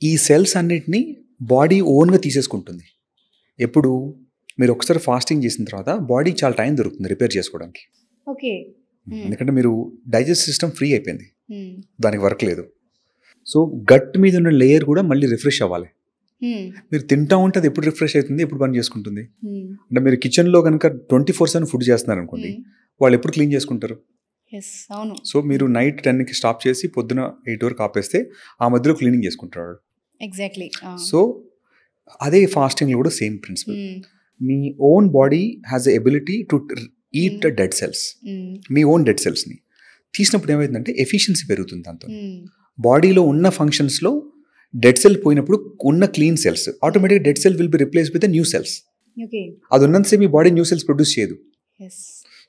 ఈ సెల్స్ అన్నిటినీ బాడీ ఓన్గా తీసేసుకుంటుంది. ఎప్పుడు మీరు ఒకసారి ఫాస్టింగ్ చేసిన తర్వాత బాడీ చాలా టైం దొరుకుతుంది రిపేర్ చేసుకోవడానికి. ఓకే. ఎందుకంటే మీరు డైజెస్ట్ సిస్టమ్ ఫ్రీ అయిపోయింది, దానికి వర్క్ లేదు. సో గట్ మీద ఉన్న లేయర్ కూడా మళ్ళీ రిఫ్రెష్ అవ్వాలి. మీరు తింటా ఉంటే అది ఎప్పుడు రిఫ్రెష్ అవుతుంది, ఎప్పుడు పని చేసుకుంటుంది. అంటే మీరు కిచెన్లో కనుక 24/7 ఫుడ్ చేస్తున్నారు అనుకోండి, వాళ్ళు ఎప్పుడు క్లీన్ చేసుకుంటారు. అవును. సో మీరు నైట్ 10కి స్టాప్ చేసి పొద్దున 8 వరకు ఆపేస్తే ఆ మధ్యలో క్లీనింగ్ చేసుకుంటారు. ఎగ్జాక్ట్లీ. సో అదే ఫాస్టింగ్లో కూడా సేమ్ ప్రిన్సిపల్. మీ own body has a ability to eat the dead cells. మీ ఓన్ డెడ్ సెల్స్ని తీసినప్పుడు ఏమవుతుందంటే ఎఫిషియన్సీ పెరుగుతుంది. దాంతో బాడీలో ఉన్న ఫంక్షన్స్లో డెడ్ సెల్ పోయినప్పుడు ఉన్న క్లీన్ సెల్స్ ఆటోమేటిక్గా dead cell will be replace with new cells. అది ఉన్నంతసేపు మీ బాడీ న్యూ సెల్స్ ప్రొడ్యూస్ చేయదు.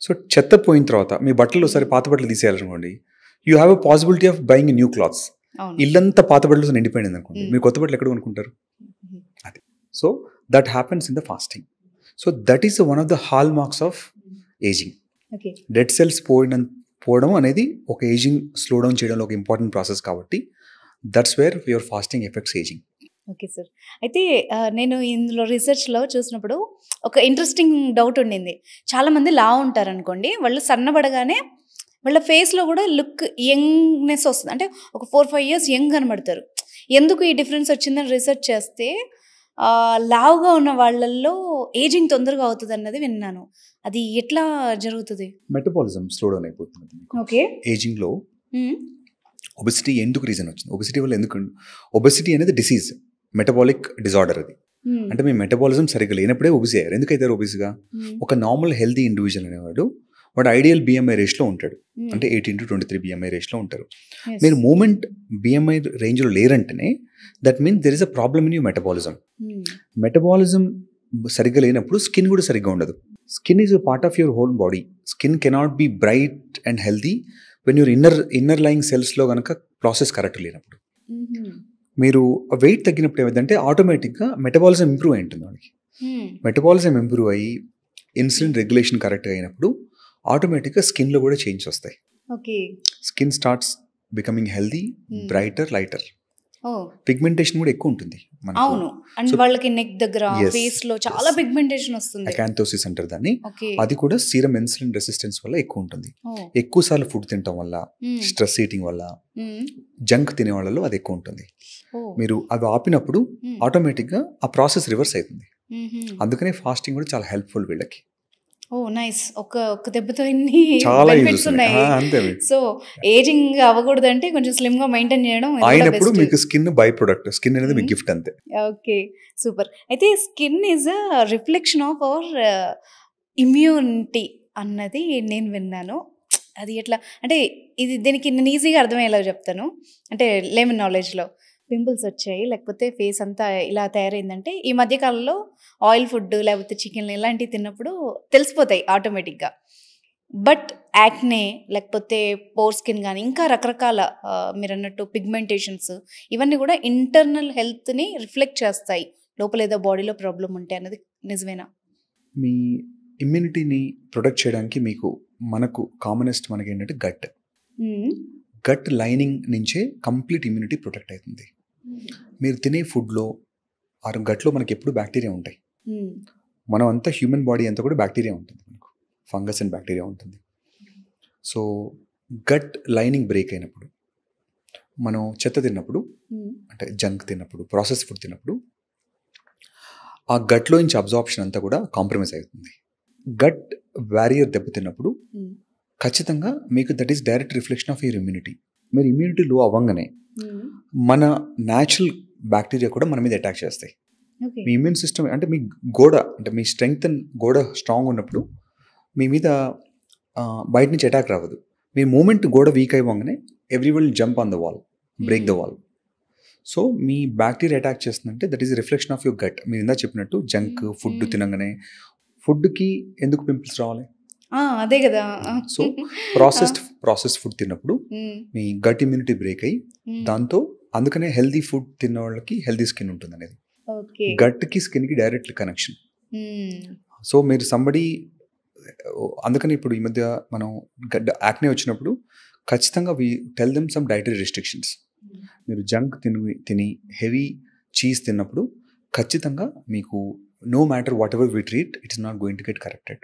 సో చెత్త పోయిన తర్వాత మీ బట్టలు ఒకసారి పాత బట్టలు తీసేయాలనుకోండి, you have a possibility of buying new clothes. ఇల్లంతా పాత బట్టలతో నిండిపోయింది అనుకోండి, మీరు కొత్త బట్టలు ఎక్కడ కొనుక్కుంటారు. అది so that happens in the fasting. So that is one of the hall marks of ageing. Dead cells పోవడం అనేది ఒక ఏజింగ్ స్లో డౌన్ చేయడంలో ఒక ఇంపార్టెంట్ ప్రాసెస్ కాబట్టి that's where your fasting effects ageing. Okay sir. అయితే నేను ఇందులో రీసెర్చ్లో చూసినప్పుడు ఒక ఇంట్రెస్టింగ్ డౌట్ ఉండింది. చాలామంది లావు ఉంటారు అనుకోండి, వాళ్ళు సన్నబడగానే వాళ్ళ ఫేస్లో కూడా లుక్ యంగ్నెస్ వస్తుంది. అంటే ఒక 4-5 years యంగ్ కనబడతారు. ఎందుకు ఈ డిఫరెన్స్ వచ్చిందని రీసెర్చ్ చేస్తే లావుగా ఉన్న వాళ్ళల్లో ఏజింగ్ తొందరగా అవుతుంది అన్నది విన్నాను. అది ఎట్లా జరుగుతుంది? మెటబాలిజం స్లో డౌన్ అయిపోతుంది. ఓకే. ఏజింగ్లో ఒబెసిటీ ఎందుకు రీజన్ వచ్చింది? ఒబెసిటీ వల్ల ఎందుకు? ఒబెసిటీ అనేది డిసీజ్, మెటబాలిక్ డిజార్డర్. అది అంటే మీ మెటబాలిజం సరిగ్గా లేనప్పుడే ఒబిసి అయ్యారు. ఎందుకైతే ఒబిసిగా? ఒక నార్మల్ హెల్దీ ఇండివిజువల్ అనేవాడు వాడు ఐడియల్ బిఎంఐ రేష్లో ఉంటాడు. అంటే 18-23 బిఎంఐ రేష్లో ఉంటారు. మీరు మూమెంట్ బిఎంఐ రేంజ్లో లేరంటేనే that means there is a problem in you metabolism. Metabolism సరిగ్గా లేనప్పుడు స్కిన్ కూడా సరిగ్గా ఉండదు. Skin is a part of your whole body. Skin cannot be bright and healthy when your inner lying సెల్స్లో కనుక process correct లేనప్పుడు. మీరు wait తగ్గినప్పుడు ఏమైందంటే ఆటోమేటిక్గా మెటబాలిజం ఇంప్రూవ్ అయి ఉంటుంది వాడికి. మెటబాలిజం ఇంప్రూవ్ అయ్యి ఇన్సులిన్ రెగ్యులేషన్ కరెక్ట్గా అయినప్పుడు ఆటోమేటిక్గా స్కిన్లో కూడా చేంజ్ వస్తాయి. Skin starts becoming healthy, brighter, lighter. Pigmentation కూడా ఎక్కువ ఉంటుంది. అవును. అండ్ వాళ్ళకి నెక్ దగ్గర, ఫేస్ లో చాలా పిగ్మెంటేషన్ వస్తుంది. అకాంతోసిస్ అంటారు దాన్ని. అది కూడా సీరం ఇన్సులిన్ రెసిస్టెన్స్ వల్ల ఎక్కువ ఉంటుంది. ఎక్కువ సార్లు ఫుడ్ తినడం వల్ల, స్ట్రెస్ ఈటింగ్ వల్ల, జంక్ తినే వాళ్ళలో అది ఎక్కువ ఉంటుంది. మీరు అవి ఆపినప్పుడు ఆటోమేటిక్గా ఆ ప్రాసెస్ రివర్స్ అవుతుంది. అందుకనే ఫాస్టింగ్ కూడా చాలా హెల్ప్ఫుల్ వీళ్ళకి. నైస్. ఒక దెబ్బతో ఇన్ని బెనిఫిట్స్ ఉన్నాయి. సో ఏజింగ్ అవ్వకూడదు అంటే కొంచెం స్లిమ్ గా మెయింటైన్ చేయడం అయినప్పుడు మీకు స్కిన్ బై ప్రొడక్ట్. స్కిన్ అనేది మీకు గిఫ్ట్ అంతే. Okay, super. అయితే skin is a reflection of our immunity అన్నది నేను విన్నాను. అది ఎట్లా అంటే దీనికి నేను ఈజీగా అర్థమయ్యేలా చెప్తాను. అంటే లేమన్ నాలెడ్జ్లో పింపుల్స్ వచ్చాయి, లేకపోతే ఫేస్ అంతా ఇలా తయారైందంటే ఈ మధ్యకాలంలో ఆయిల్ ఫుడ్ లేకపోతే చికెన్ ఇలాంటివి తిన్నప్పుడు తెలిసిపోతాయి ఆటోమేటిక్గా. బట్ యాక్నే లేకపోతే పోర్ స్కిన్ కానీ ఇంకా రకరకాల మీరు అన్నట్టు పిగ్మెంటేషన్స్ ఇవన్నీ కూడా ఇంటర్నల్ హెల్త్ని రిఫ్లెక్ట్ చేస్తాయి, లోపల ఏదో బాడీలో ప్రాబ్లం ఉంటే అన్నది నిజమేనా? మీ ఇమ్యూనిటీని ప్రొటెక్ట్ చేయడానికి మనకు కామనెస్ట్ మనకి ఏంటంటే గట్ లైనింగ్ నుంచే కంప్లీట్ ఇమ్యూనిటీ ప్రొటెక్ట్ అవుతుంది. మీరు తినే ఫుడ్లో గట్లో మనకి ఎప్పుడు బ్యాక్టీరియా ఉంటాయి. మనం అంతా హ్యూమన్ బాడీ అంతా కూడా బ్యాక్టీరియా ఉంటుంది, మనకు ఫంగస్ అండ్ బ్యాక్టీరియా ఉంటుంది. సో గట్ లైనింగ్ బ్రేక్ అయినప్పుడు, మనం చెత్త తిన్నప్పుడు, అంటే జంక్ తిన్నప్పుడు, ప్రాసెస్ ఫుడ్ తిన్నప్పుడు ఆ గట్లో నుంచి అబ్జార్ప్షన్ అంతా కూడా కాంప్రమైజ్ అవుతుంది. గట్ బ్యారియర్ దెబ్బతిన్నప్పుడు ఖచ్చితంగా మీకు that is direct reflection of your immunity. మీరు ఇమ్యూనిటీ లో అవ్వగానే మన న్యాచురల్ బ్యాక్టీరియా కూడా మన మీద అటాక్ చేస్తాయి. మీ ఇమ్యూన్ సిస్టమ్ అంటే మీ అంటే మీ స్ట్రెంగ్త్ గోడ స్ట్రాంగ్ ఉన్నప్పుడు మీ మీద బయట నుంచి అటాక్ రావద్దు. మీ మూమెంట్ గోడ వీక్ అవ్వగానే every will jump on the wall, break the wall. So మీ బ్యాక్టీరియా అటాక్ చేస్తుందంటే that is reflection of your gut. మీరు ఇందా చెప్పినట్టు జంక్ ఫుడ్ తినగానే, ఫుడ్కి ఎందుకు పింపుల్స్ రావాలి? అదే కదా. సో ప్రాసెస్డ్ ఫుడ్ తిన్నప్పుడు మీ గట్ ఇమ్యూనిటీ బ్రేక్ అయ్యి దాంతో అందుకనే హెల్దీ ఫుడ్ తిన్న వాళ్ళకి హెల్దీ స్కిన్ ఉంటుంది అనేది. గట్కి స్కిన్కి డైరెక్ట్ కనెక్షన్. సో మీరు అందుకని ఇప్పుడు ఈ మధ్య మనం యాక్నే వచ్చినప్పుడు ఖచ్చితంగా we tell them some dietary restrictions. మీరు జంక్ తిని హెవీ చీజ్ తిన్నప్పుడు ఖచ్చితంగా మీకు no matter what ever we treat it's not going to get corrected.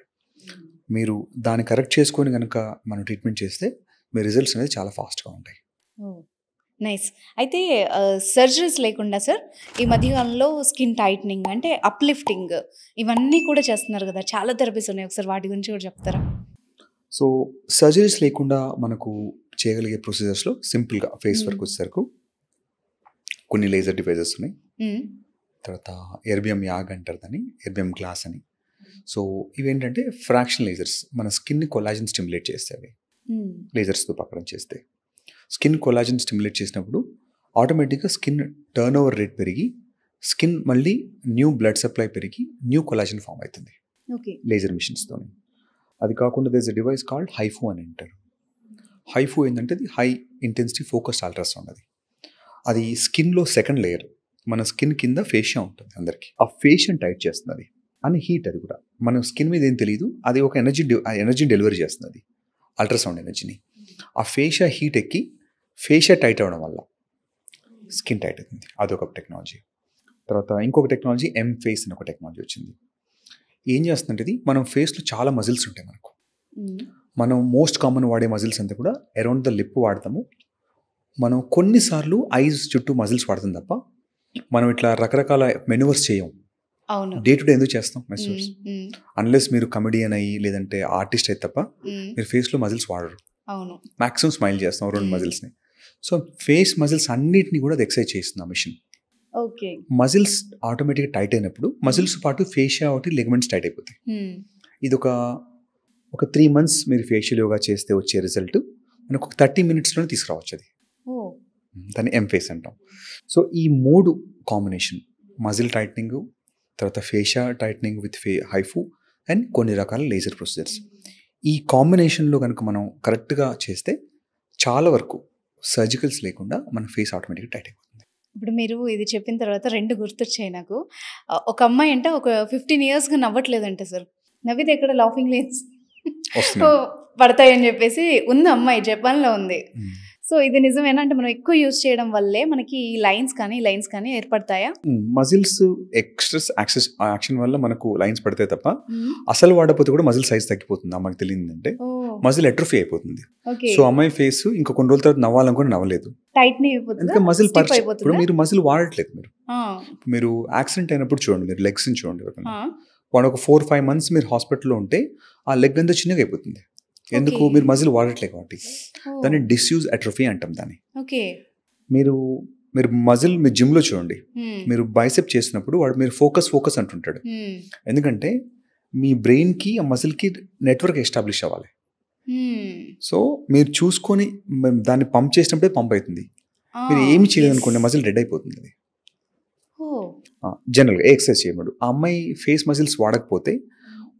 మీరు దాన్ని కరెక్ట్ చేసుకొని కనుక మనం ట్రీట్మెంట్ చేస్తే మీ రిజల్ట్స్ అనేది చాలా ఫాస్ట్గా ఉంటాయి. నైస్. అయితే సర్జరీస్ లేకుండా సార్ ఈ మధ్యకాలంలో స్కిన్ టైట్నింగ్ అంటే అప్లిఫ్టింగ్ ఇవన్నీ కూడా చేస్తున్నారు కదా, చాలా థెరపీస్ ఉన్నాయి. ఒకసారి వాటి గురించి కూడా చెప్తారా? సో సర్జరీస్ లేకుండా మనకు చేయగలిగే ప్రొసీజర్స్లో సింపుల్గా ఫేస్ వర్క్ వచ్చేసరికి కొన్ని లేజర్ డివైజెస్ ఉన్నాయి. తర్వాత ఎర్బియం యాగ్ అంటారు దాన్ని, ఎర్బియం గ్లాస్ అని. సో ఇవేంటంటే ఫ్రాక్షన్ లేజర్స్, మన స్కిన్ని కొలాజన్ స్టిమ్యులేట్ చేస్తాయి. లేజర్స్తో పక్కన చేస్తే స్కిన్ కొలాజన్ స్టిమ్యులేట్ చేసినప్పుడు ఆటోమేటిక్గా స్కిన్ టర్న్ ఓవర్ రేట్ పెరిగి స్కిన్ మళ్ళీ న్యూ బ్లడ్ సప్లై పెరిగి న్యూ కొలాజన్ ఫామ్ అవుతుంది లేజర్ మిషన్స్తో. అది కాకుండా there is a device called HIFU అని అంటారు. హైఫు ఏంటంటే అది హై ఇంటెన్సిటీ ఫోకస్డ్ అల్ట్రాసౌండ్. అది స్కిన్లో సెకండ్ లేయర్, మన స్కిన్ కింద ఫేషియా ఉంటుంది అందరికీ. ఆ ఫేషియా టైట్ చేస్తుంది అది అని హీట్. అది కూడా మన స్కిన్ మీద ఏం తెలియదు, అది ఒక ఎనర్జీని డెలివరీ చేస్తుంది, అది అల్ట్రాసౌండ్ ఎనర్జీని. ఆ ఫేషియా హీట్ ఎక్కి ఫేషియా టైట్ అవ్వడం వల్ల స్కిన్ టైట్ అవుతుంది. అదొక టెక్నాలజీ. తర్వాత ఇంకొక టెక్నాలజీ ఫేస్ అని ఒక టెక్నాలజీ వచ్చింది. ఏం చేస్తుందంటే ఇది మనం ఫేస్లో చాలా మజిల్స్ ఉంటాయి మనకు. మనం మోస్ట్ కామన్ వాడే మజిల్స్ అంతా కూడా అరౌండ్ ద లిప్ వాడతాము. మనం కొన్నిసార్లు ఐస్ చుట్టూ మజిల్స్ వాడతాం తప్ప మనం ఇట్లా రకరకాల మెనూవర్స్ చేయం. డే టు డే ఎందుకు చేస్తాం మెనూవర్స్? అన్లెస్ మీరు కమెడియన్ అయ్యి లేదంటే ఆర్టిస్ట్ అయితే తప్ప మీరు ఫేస్లో మజిల్స్ వాడరు. మ్యాక్సిమం స్మైల్ చేస్తాం రెండు మజిల్స్ని. సో ఫేస్ మజిల్స్ అన్నిటిని కూడా అది ఎక్సర్సైజ్ చేస్తుంది ఆ మిషన్. మజిల్స్ ఆటోమేటిక్గా టైట్ అయినప్పుడు మజిల్స్ పాటు ఫేషియా ఒకటి లిగమెంట్స్ టైట్ అయిపోతాయి. ఇది ఒక 3 months మీరు ఫేషియల్ యోగా చేస్తే వచ్చే రిజల్ట్ మనకు ఒక 30 minutesలోనే తీసుకురావచ్చు. అది దాన్ని ఫేస్ అంటాం. సో ఈ 3 కాంబినేషన్, మజిల్ టైట్నింగ్, తర్వాత fascia tightening with HIFU and కొన్ని రకాల లేజర్ ప్రొసీజర్స్, ఈ కాంబినేషన్లో కనుక మనం కరెక్ట్గా చేస్తే చాలా వరకు సర్జికల్స్ లేకుండా మన ఫేస్ ఆటోమేటిక్గా టైట్ అయిపోతుంది. ఇప్పుడు మీరు ఇది చెప్పిన తర్వాత 2 గుర్తొచ్చాయి నాకు. ఒక అమ్మాయి అంటే ఒక 15 yearsగా నవ్వట్లేదంటే సార్, నవ్వితే ఎక్కడ లాఫింగ్ లైన్స్ పడతాయని చెప్పేసి ఉంది అమ్మాయి, జపాన్లో ఉంది. సో ఇది నిజమేనా? అంటే మనం ఎక్కువ యూజ్ చేయడం వల్లే మనకి ఈ లైన్స్ కానీ ఏర్పడతాయా? మజిల్స్ ఎక్స్ట్రెస్ యాక్షన్ వల్ల మనకు లైన్స్ పడతాయి తప్ప అసలు వాడకపోతే కూడా మజిల్ సైజ్ తగ్గిపోతుంది. అమ్మాయికి తెలియదంటే మజిల్ ఎట్రోఫీ అయిపోతుంది. సో అమ్మాయి ఫేస్ ఇంకా కొన్ని రోజుల తర్వాత నవ్వాలనుకుని నవ్వలేదు, ఇంకా మజిల్ ఇప్పుడు మీరు మజిల్ వాడట్లేదు. మీరు యాక్సిడెంట్ అయినప్పుడు చూడండి, మీరు లెగ్స్ చూడండి, వాడు ఒక 4-5 months మీరు హాస్పిటల్లో ఉంటే ఆ లెగ్ అంతా చిన్నగా అయిపోతుంది. ఎందుకు? మీరు మజిల్ వాడట్లేదు కాబట్టి. దాన్ని డిస్యూజ్ అట్రోఫీ అంటాం దాన్ని. మీరు మజిల్ మీ జిమ్లో చూడండి, మీరు బైసెప్ చేసినప్పుడు వాడు మీరు ఫోకస్ అంటుంటాడు. ఎందుకంటే మీ బ్రెయిన్కి ఆ మజిల్కి నెట్వర్క్ ఎస్టాబ్లిష్ అవ్వాలి. సో మీరు చూసుకొని దాన్ని పంప్ చేసినప్పుడే పంప్ అవుతుంది. మీరు ఏమి చేయలేదు అనుకోండి, మజిల్ డెడ్ అయిపోతుంది. అది జనరల్గా ఎక్సర్సైజ్ చేయమడు. ఆ అమ్మాయి ఫేస్ మజిల్స్ వాడకపోతే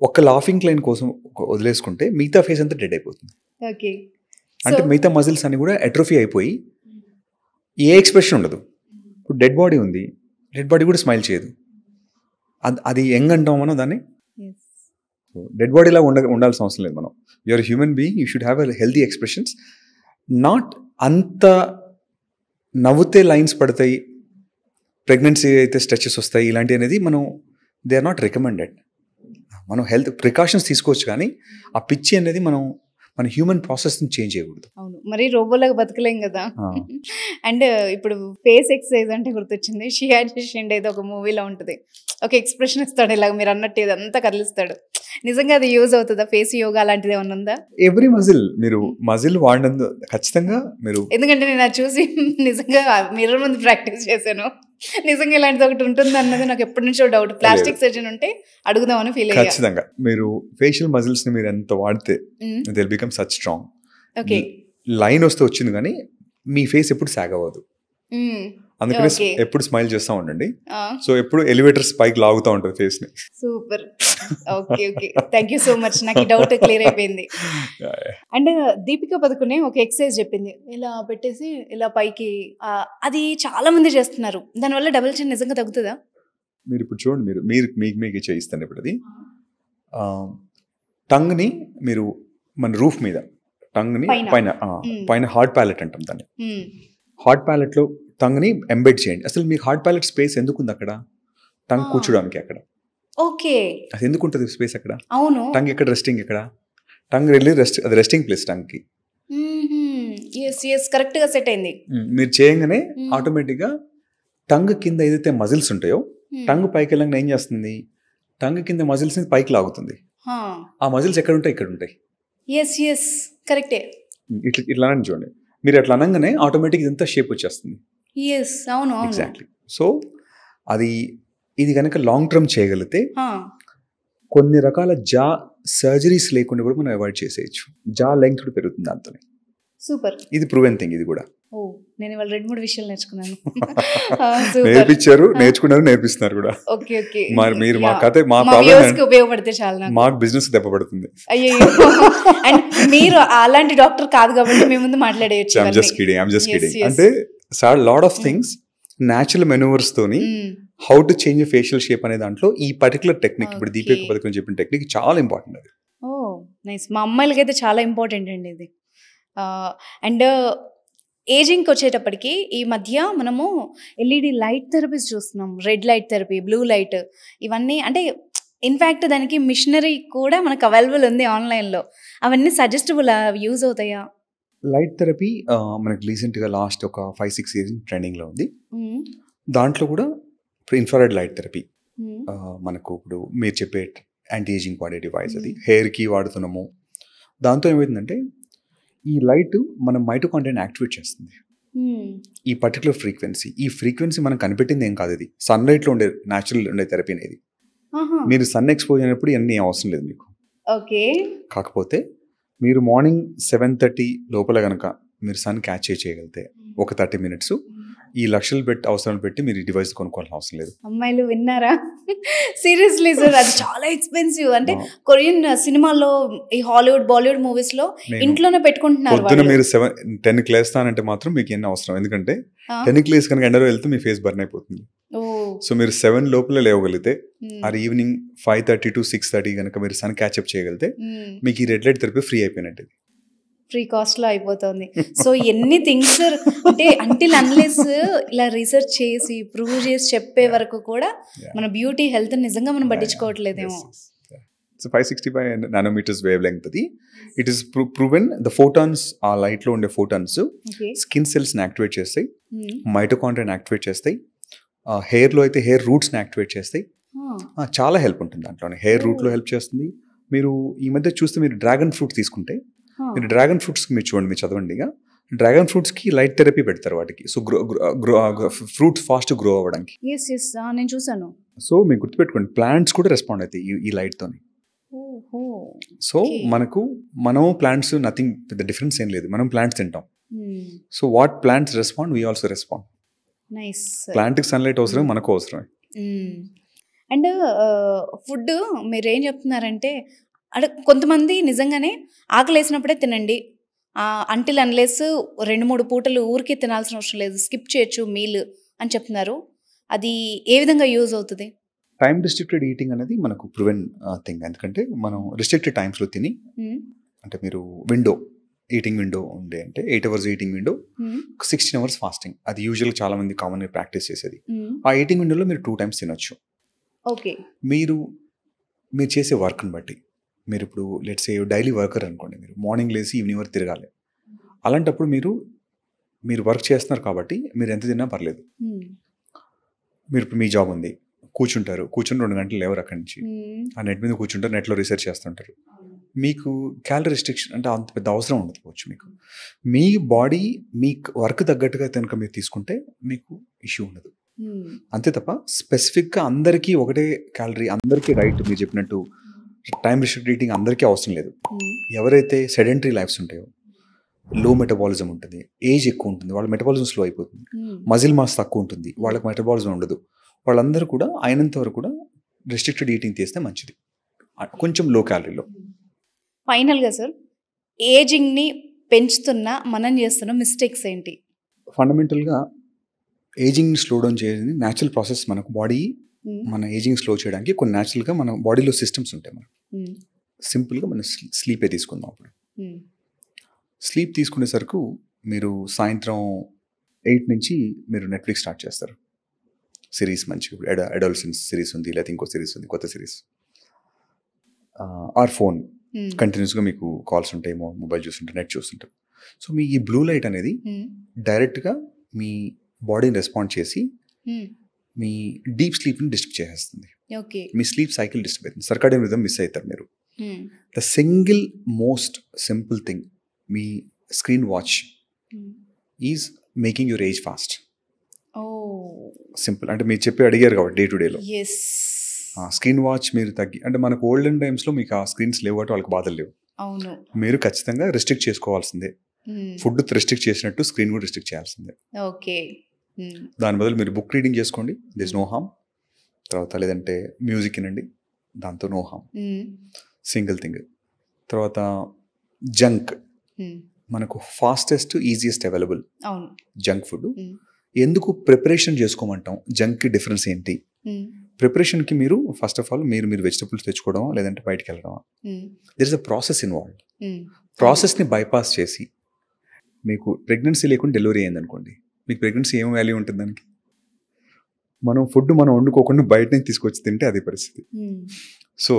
ఒక లాఫింగ్ లైన్ కోసం వదిలేసుకుంటే మిగతా ఫేస్ అంతా డెడ్ అయిపోతుంది. అంటే మిగతా మజిల్స్ అన్ని కూడా అట్రోఫీ అయిపోయి ఏ ఎక్స్ప్రెషన్ ఉండదు. ఇప్పుడు డెడ్ బాడీ ఉంది, డెడ్ బాడీ కూడా స్మైల్ చేయదు. అది యంగ్ అంటాం మనం దాన్ని. డెడ్ బాడీలా ఉండాల్సిన అవసరం లేదు. మనం you're human being, you should have a healthy expressions. Not అంత నవ్వుతే లైన్స్ పడతాయి, ప్రెగ్నెన్సీ అయితే స్ట్రెచెస్ వస్తాయి, ఇలాంటివి అనేది మనం దే ఆర్ నాట్ రికమెండెడ్. మనం హెల్త్ ప్రికాషన్స్ తీసుకోవచ్చు, కానీ ఆ పిచ్చి అనేది మన హ్యూమన్ ప్రాసెస్ని చేంజ్ చేయకూడదు. అవును, మరి రోబోలాగా బతకలేం కదా. అండ్ ఇప్పుడు ఫేస్ ఎక్సర్సైజ్ అంటే గుర్తొచ్చింది, షియాజిషిండ్ ఏదో ఒక మూవీలో ఉంటుంది, ఒక ఎక్స్ప్రెషన్ ఇస్తాడు ఇలాగ మీరు అన్నట్టు ఇదంతా కదిలిస్తాడు. నిజంగా అది యూజ్ అవుతుందా? ఫేస్ యోగా అలాంటిది ఏమైనా ఉందా? ఎవ్రీ మజిల్ వాడినందు ఖచ్చితంగా మీరు, ఎందుకంటే నేను అది చూసి నిజంగా మిర్రర్ ముందు ప్రాక్టీస్ చేశాను. నిజంగా ఇలాంటిది ఒకటి ఉంటుంది అన్నది నాకు ఎప్పటి నుంచో డౌట్. ప్లాస్టిక్ సర్జన్ ఉంటే అడుగుదామని ఫీల్ అయ్యా. ఖచ్చితంగా మీరు ఫేషియల్ మజిల్స్ ని మీరు ఎంత వాడితే they will become such strong. Okay, line వస్తే వచ్చింది కానీ మీ ఫేస్ ఎప్పుడు సాగ్ అవ్వదు. అందుకని ఎప్పుడు స్మైల్ చేస్తూ ఉండండి. సో ఎప్పుడు ఎలివేటర్స్ పైకి లాగుతూ ఉంటుంది ఫేస్ ని. Super. Okay, thank you so much, నాకు డౌట్ క్లియర్ అయిపోయింది. అండ్ దీపికా పదుకునే ఒక ఎక్సర్సైజ్ చెప్పింది, ఇలా పెట్టేసి ఇలా పైకి, అది చాలా మంది చేస్తున్నారు. దానివల్ల డబుల్ చిన్ నిజంగా తగ్గుతుందా? మీరు ఇప్పుడు చూడండి, మీకు చేయిస్తాను ఇప్పుడు. అది టంగ్ ని మీరు మన రూఫ్ మీద, టంగ్ ని పైన హార్డ్ ప్యాలెట్ అంటాం దాన్ని. హార్డ్ ప్యాలెట్ లో టంగ్ ని ఎంబెడ్ చేయండి. అసలు మీకు హార్డ్ ప్యాలెట్ స్పేస్ ఎందుకు ఉంది అక్కడ? టంగ్ కూర్చోడానికి అక్కడ. ఓకే. అది ఎందుకు ఉంటుంది స్పేస్ అక్కడ? అవును. టంగ్ ఎక్కడ రెస్టింగ్ ఎక్కడ? టంగ్ వెళ్ళి అది రెస్టింగ్ ప్లేస్ టంగ్కి. ఎస్ కరెక్ట్గా సెట్ అయింది. మీరు చేయగానే ఆటోమేటిక్గా టంగ్ కింద ఏదైతే మజిల్స్ ఉంటాయో టంగ్ పైకి వెళ్ళగానే ఏం చేస్తుంది, టంగ్ కింద మజిల్స్ని పైకి లాగుతుంది. ఆ మజిల్స్ ఎక్కడ ఉంటాయి? ఇక్కడ ఉంటాయి. ఎస్ కరెక్టే. ఇట్లా అని చూడండి, మీరు అట్లా అనగానే ఆటోమేటిక్ ఇదంతా షేప్ వచ్చేస్తుంది. ఎస్ అవును ఎగ్జాక్ట్లీ. సో ఇది కనుక లాంగ్ టర్మ్ చేయగలిగితే కొన్ని రకాల జా సర్జరీస్ లేకుండా కూడా మనం అవాయిడ్ చేసేయచ్చు. జా లెంగ్త్ కూడా పెరుగుతుంది దాంతో. సూపర్. ఇది ప్రూవెన్ థింగ్. ఇది కూడా నేను ఇవాళ 2-3 విషయాలు నేర్చుకున్నాను. నేర్పించారు, నేర్చుకున్నారు, నేర్పిస్తున్నారు కూడా. ఓకే. మరి మీరు మా కథ మా ఉపయోగపడితే చాలా మాకు బిజినెస్ దెబ్బ పడుతుంది. అయ్యో, అండ్ మీరు అలాంటి డాక్టర్ కాదు కాబట్టి మీ ముందు మాట్లాడేయచ్చు. I'm just kidding. అంటే లాట్ ఆఫ్ థింగ్స్ న్యాచురల్ మెనూవర్స్ తోని how to change facial shape అనే దాంట్లో ఈ పర్టికులర్ టెక్నిక్, ఇప్పుడు దీపిక పథకం చెప్పిన టెక్నిక్ చాలా ఇంపార్టెంట్. అది నైస్. మా అమ్మాయిలకైతే చాలా ఇంపార్టెంట్ అండి ఇది. అండ్ ఏజింగ్కి వచ్చేటప్పటికి ఈ మధ్య మనము ఎల్ఈడి లైట్ థెరపీస్ చూస్తున్నాం. Red light therapy, blue light, ఇవన్నీ అంటే ఇన్ఫ్యాక్ట్ దానికి మిషనరీ కూడా మనకు అవైలబుల్ ఉంది ఆన్లైన్లో. అవన్నీ సజెస్టబుల్, యూజ్ అవుతాయా? లైట్ థెరపీ మనకి రీసెంట్గా లాస్ట్ ఒక 5-6 ఇయర్స్ ట్రెండింగ్లో ఉంది. దాంట్లో కూడా ఇప్పుడు ఇన్ఫ్రారెడ్ లైట్ థెరపీ మనకు ఇప్పుడు మీరు చెప్పే యాంటీ ఏజింగ్ వాడే డివైస్, అది హెయిర్కి వాడుతున్నాము. దాంతో ఏమవుతుందంటే ఈ లైట్ మన మైటోకాండ్రియాని యాక్టివేట్ చేస్తుంది. ఈ పర్టికులర్ ఫ్రీక్వెన్సీ మనం కనిపెట్టింది ఏం కాదు. ఇది సన్ లైట్లో ఉండే న్యాచురల్ ఉండే థెరపీ అనేది. మీరు సన్ ఎక్స్పోజ్ అయినప్పుడు ఇవన్నీ అవసరం లేదు మీకు. ఓకే. కాకపోతే మీరు మార్నింగ్ 7:30 లోపల కనుక మీరు సన్ క్యాచ్ చేయగలిగితే ఒక 30 minutes ఈ లక్షలు పెట్టి అవసరాలు పెట్టి మీరు ఈ డివైస్ కొనుక్కోవాల్సిన అవసరం లేదు. అమ్మాయిలు విన్నారా? సీరియస్లీ సార్, అది చాలా ఎక్స్పెన్సివ్. అంటే కొరియన్ సినిమాల్లో, ఈ హాలీవుడ్, బాలీవుడ్ మూవీస్ లో ఇంట్లోనే పెట్టుకుంటున్నారు. పొద్దున మీరు 10కి లేస్తానంటే మాత్రం మీకు ఎన్ని అవసరం, ఎందుకంటే 10కి లేసి కనుక ఎండలో వెళ్తే మీ ఫేస్ బర్న్ అయిపోతుంది. సో మీరు 7 లోపల లేవగలిగితే, అది ఈవినింగ్ 5:30 to 6:30 కనుక మీరు సన్ క్యాచ్అప్ చేయగలిగితే మీకు ఈ రెడ్ లైట్ థెరపీ ఫ్రీ అయిపోయినట్టు. ఫ్రీ కాస్ట్లో అయిపోతుంది. సో ఎన్ని థింగ్స్ అంటే అంటిల్ అన్లెస్ ఇలా రీసెర్చ్ చేసి ప్రూవ్ చేసి చెప్పే వరకు కూడా మన బ్యూటీ హెల్త్ నిజంగా మనం పట్టించుకోవట్లేదేమో. సో 565 nanometers వేవ్ లెంగ్త్ అది. It is proven the photons, ఆ లైట్లో ఉండే ఫోటాన్స్ స్కిన్ సెల్స్ని యాక్టివేట్ చేస్తాయి, మైటోకాండ్రియాని యాక్టివేట్ చేస్తాయి, హెయిర్లో అయితే హెయిర్ రూట్స్ని యాక్టివేట్ చేస్తాయి. చాలా హెల్ప్ ఉంటుంది దాంట్లోనే. హెయిర్ రూట్లో హెల్ప్ చేస్తుంది. మీరు ఈ మధ్య చూస్తే మీరు డ్రాగన్ ఫ్రూట్ తీసుకుంటే, మీరు డ్రాగన్ ఫ్రూట్స్కి మీరు చూడండి, మీరు చదవండి, డ్రాగన్ ఫ్రూట్స్కి లైట్ థెరపీ పెడతారు వాటికి. సో ఫ్రూట్స్ ఫాస్ట్ గ్రో అవ్వడానికి. నేను చూసాను. సో మీరు గుర్తుపెట్టుకోండి, ప్లాంట్స్ కూడా రెస్పాండ్ అవుతాయి ఈ లైట్తోని. సో మనం ప్లాంట్స్ నథింగ్, పెద్ద డిఫరెన్స్ ఏం లేదు. మనం ప్లాంట్స్ తింటాం. So what plants respond, we also respond. ప్లాంట్కి సన్లైట్ అవసరం, మనకు అవసరమే. అండ్ ఫుడ్ మీరు ఏం చెప్తున్నారంటే, కొంతమంది నిజంగానే ఆకలి వేసినప్పుడే తినండి, అంటిల్ అన్లెస్ 2-3 పూటలు ఊరికే తినాల్సిన అవసరం లేదు, స్కిప్ చేయొచ్చు మీల్ అని చెప్తున్నారు. అది ఏ విధంగా యూజ్ అవుతుంది? టైం రిస్ట్రిక్టెడ్ ఈటింగ్ అనేది మనకు ప్రూవెన్ థింగ్. ఎందుకంటే మనం రిస్ట్రిక్టెడ్ టైమ్స్లో తిని, అంటే మీరు ఈటింగ్ విండో ఉండే, అంటే 8 hours eating window, 16 hours fasting. అది యూజువల్గా చాలా మంది కామన్ ప్రాక్టీస్ చేసేది. ఆ ఈటింగ్ విండోలో మీరు 2 times తినొచ్చు. ఓకే. మీరు చేసే వర్క్ని బట్టి, మీరు ఇప్పుడు లెట్స్ సే డైలీ వర్కర్ అనుకోండి, మీరు మార్నింగ్ లేసి ఈవినింగ్ వరకు తిరగాలి. అలాంటప్పుడు మీరు వర్క్ చేస్తున్నారు కాబట్టి మీరు ఎంత తిన్నా పర్లేదు. మీరు ఇప్పుడు మీ జాబ్ ఉంది, కూర్చుని 2 గంటలు లేవరు అక్కడి నుంచి, ఆ నెట్ మీద కూర్చుంటారు, నెట్లో రీసెర్చ్ చేస్తుంటారు. మీకు క్యాలరీ రిస్ట్రిక్షన్ అంటే అంత పెద్ద అవసరం ఉండకపోవచ్చు. మీ బాడీ మీకు వర్క్ తగ్గట్టుగా కనుక మీరు తీసుకుంటే మీకు ఇష్యూ ఉండదు. అంతే తప్ప స్పెసిఫిక్గా అందరికీ ఒకటే క్యాలరీ, అందరికీ రైట్ మీరు చెప్పినట్టు టైం రిస్ట్రిక్టెడ్ ఈటింగ్ అందరికీ అవసరం లేదు. ఎవరైతే సెడెంటరీ లైఫ్స్ ఉంటాయో, లో మెటబాలిజం ఉంటుంది, ఏజ్ ఎక్కువ ఉంటుంది, వాళ్ళ మెటబాలిజం స్లో అయిపోతుంది, మజిల్ మాస్ తక్కువ ఉంటుంది, వాళ్ళకి మెటబాలిజం ఉండదు, వాళ్ళందరూ కూడా అయినంత వరకు కూడా రిస్ట్రిక్టెడ్ ఈటింగ్ చేస్తే మంచిది, కొంచెం లో క్యాలరీలో. ఫైనల్గా సార్, ఏజింగ్ని మనం చేస్తున్న మిస్టేక్స్ ఏంటి? ఫండమెంటల్గా ఏజింగ్ని స్లో డౌన్ చేయాలని న్యాచురల్ ప్రాసెస్. మనకు బాడీ మన ఏజింగ్ స్లో చేయడానికి కొన్ని న్యాచురల్గా మన బాడీలో సిస్టమ్స్ ఉంటాయి. మనం సింపుల్గా మనం స్లీపే తీసుకుందాం. అప్పుడు స్లీప్ తీసుకునేసరికి మీరు సాయంత్రం 8 నుంచి మీరు నెట్ఫ్లిక్స్ స్టార్ట్ చేస్తారు. సిరీస్ మంచిగా ఇప్పుడు అడాలసెన్స్ సిరీస్ ఉంది, లేకపోతే ఇంకో సిరీస్ ఉంది, కొత్త సిరీస్. ఆర్ ఫోన్ కంటిన్యూస్గా మీకు కాల్స్ ఉంటాయి, మొబైల్ చూస్తుంటారు, నెట్ చూస్తుంటారు. సో మీ ఈ బ్లూ లైట్ అనేది డైరెక్ట్గా మీ బాడీని రెస్పాండ్ చేసి మీ డీప్ స్లీప్ని డిస్టర్బ్ చేసేస్తుంది. ఓకే. మీ స్లీప్ సైకిల్ డిస్టర్బ్ అవుతుంది, సర్కాడియన్ రిథమ్ మిస్ అవుతారు మీరు. The single most simple thing, me screen watch is making your age fast. Simple. అంటే మీరు చెప్పి అడిగారు కాబట్టి డే టు డేలో స్క్రీన్ వాచ్ మీరు అంటే మనకు ఓల్డెన్ టైమ్స్లో మీకు ఆ స్క్రీన్స్ లేవు కాబట్టి వాళ్ళకి బాధలు లేవు. అవును. మీరు ఖచ్చితంగా రిస్ట్రిక్ట్ చేసుకోవాల్సిందే. ఫుడ్ రిస్ట్రిక్ట్ చేసినట్టు స్క్రీన్ కూడా రిస్ట్రిక్ట్ చేయాల్సిందే. ఓకే. దాని బదులు మీరు బుక్ రీడింగ్ చేసుకోండి, దిస్ నో హార్మ్. తర్వాత లేదంటే మ్యూజిక్ వినండి, దాంతో నో హార్మ్. Single thing. తర్వాత జంక్ మనకు fastest easiest available junk food. ఎందుకు ప్రిపరేషన్ చేసుకోమంటాం? జంక్కి డిఫరెన్స్ ఏంటి? ప్రిపరేషన్కి మీరు ఫస్ట్ ఆఫ్ ఆల్ మీరు వెజిటబుల్స్ తెచ్చుకోవడం లేదంటే బయటకు వెళ్ళడం, there is a process involved. ప్రాసెస్ని బైపాస్ చేసి మీకు ప్రెగ్నెన్సీ లేకుండా డెలివరీ అయింది అనుకోండి, మీకు ప్రెగ్నెన్సీ ఏం వాల్యూ ఉంటుంది దానికి? ఫుడ్ మనం వండుకోకుండా బయట నుంచి తీసుకొచ్చి తింటే అదే పరిస్థితి. సో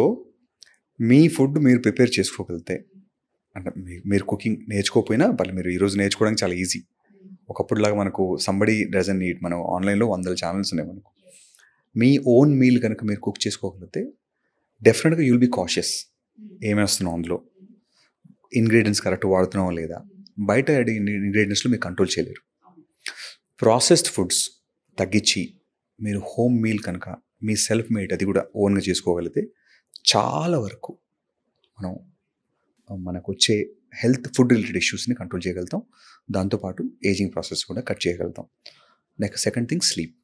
మీ ఫుడ్ మీరు ప్రిపేర్ చేసుకోగలిగితే, అంటే మీరు కుకింగ్ నేర్చుకోకపోయినా వాళ్ళు మీరు ఈరోజు నేర్చుకోవడానికి చాలా ఈజీ. ఒకప్పుడులాగా మనకు సంబడి డజన్ నీడ్, మనం ఆన్లైన్లో 100 ఛానల్స్ ఉన్నాయి మనకు. మీ ఓన్ మీల్ కనుక మీరు కుక్ చేసుకోగలిగితే డెఫినెట్గా యుల్ బీ కాషియస్. ఏమేస్తున్నాం అందులో, ఇంగ్రీడియంట్స్ కరెక్ట్ వాడుతున్నావా లేదా, బయట ఇంగ్రీడియంట్స్లో మీరు కంట్రోల్ చేయలేరు. ప్రాసెస్డ్ ఫుడ్స్ తగ్గించి మీరు హోమ్ మీల్ కనుక మీ సెల్ఫ్ మేడ్ అది కూడా ఓన్గా చేసుకోగలిగితే చాలా వరకు మనకు వచ్చే హెల్త్ ఫుడ్ రిలేటెడ్ ఇష్యూస్ని కంట్రోల్ చేయగలుగుతాం. దాంతోపాటు ఏజింగ్ ప్రాసెస్ కూడా కట్ చేయగలుగుతాం. Next second thing sleep.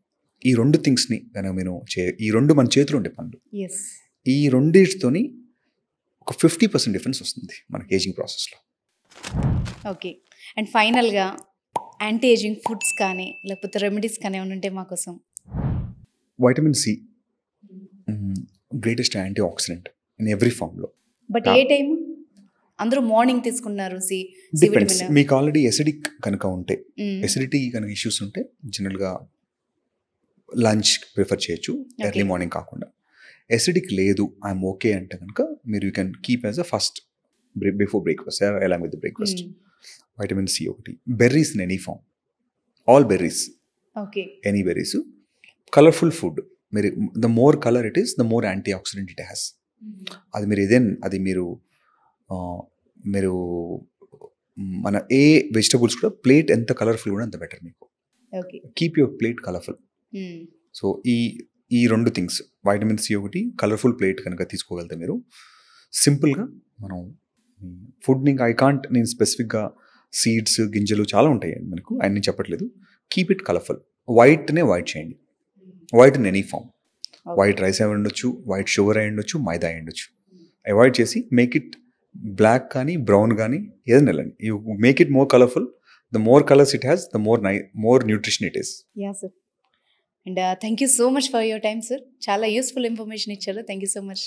ఈ 2 థింగ్స్ని కనుక మీరు ఈ 2 మన చేతిలో ఉండే పనులు. ఈ రెండింటితోని ఒక 50% డిఫరెన్స్ వస్తుంది మనకి ఏజింగ్ ప్రాసెస్లో. ఓకే. అండ్ ఫైనల్గా యాంటీ ఏజింగ్ ఫుడ్స్ కానీ లేకపోతే రెమెడీస్ కానీ ఏమైనా ఉంటే మా కోసం. Vitamin C greatest antioxidant in every ఫామ్లో. బట్ ఏ టైం? అందరూ మార్నింగ్ తీసుకున్నారు. డిపెండ్స్. మీకు ఆల్రెడీ ఎసిడిక్ కనుక ఉంటే, ఎసిడిటీ కనుక ఇష్యూస్ ఉంటే జనరల్గా లంచ్ ప్రిఫర్ చేయొచ్చు, ఎర్లీ మార్నింగ్ కాకుండా. ఎసిడిక్ లేదు, ఐఎమ్ ఓకే అంటే కనుక మీరు you can keep as a first before breakfast along with breakfast. Vitamin C ఒకటి. Berries in any form, all berries, any berries. Colourful food. మీరు the more colour it is, the more antioxidant it has. అది మీరు మీరు మన ఏ vegetables కూడా plate ఎంత colourful కూడా అంత బెటర్ మీకు. Keep your plate colourful. So ఈ 2 థింగ్స్, వైటమిన్ సి ఒకటి, కలర్ఫుల్ ప్లేట్ కనుక తీసుకోగలితే మీరు సింపుల్గా మనం ఫుడ్ని నేను స్పెసిఫిక్గా సీడ్స్ గింజలు చాలా ఉంటాయి మనకు, అన్నీ చెప్పట్లేదు. Keep it colourful. వైట్నే వైట్ చేయండి, white in any form. White rice అయి ఉండొచ్చు, వైట్ షుగర్ అయి ఉండొచ్చు, మైదా అయి ఉండొచ్చు. అవాయిడ్ చేసి మేక్ ఇట్ బ్లాక్ కానీ బ్రౌన్ కానీ ఏదైనా వెళ్ళండి. You make it more colourful. The more colours it has, the more nutrition it is. Sir. And thank you so much for your time sir. చాలా యూస్ఫుల్ ఇన్ఫర్మేషన్ ఇచ్చారు. Thank you so much.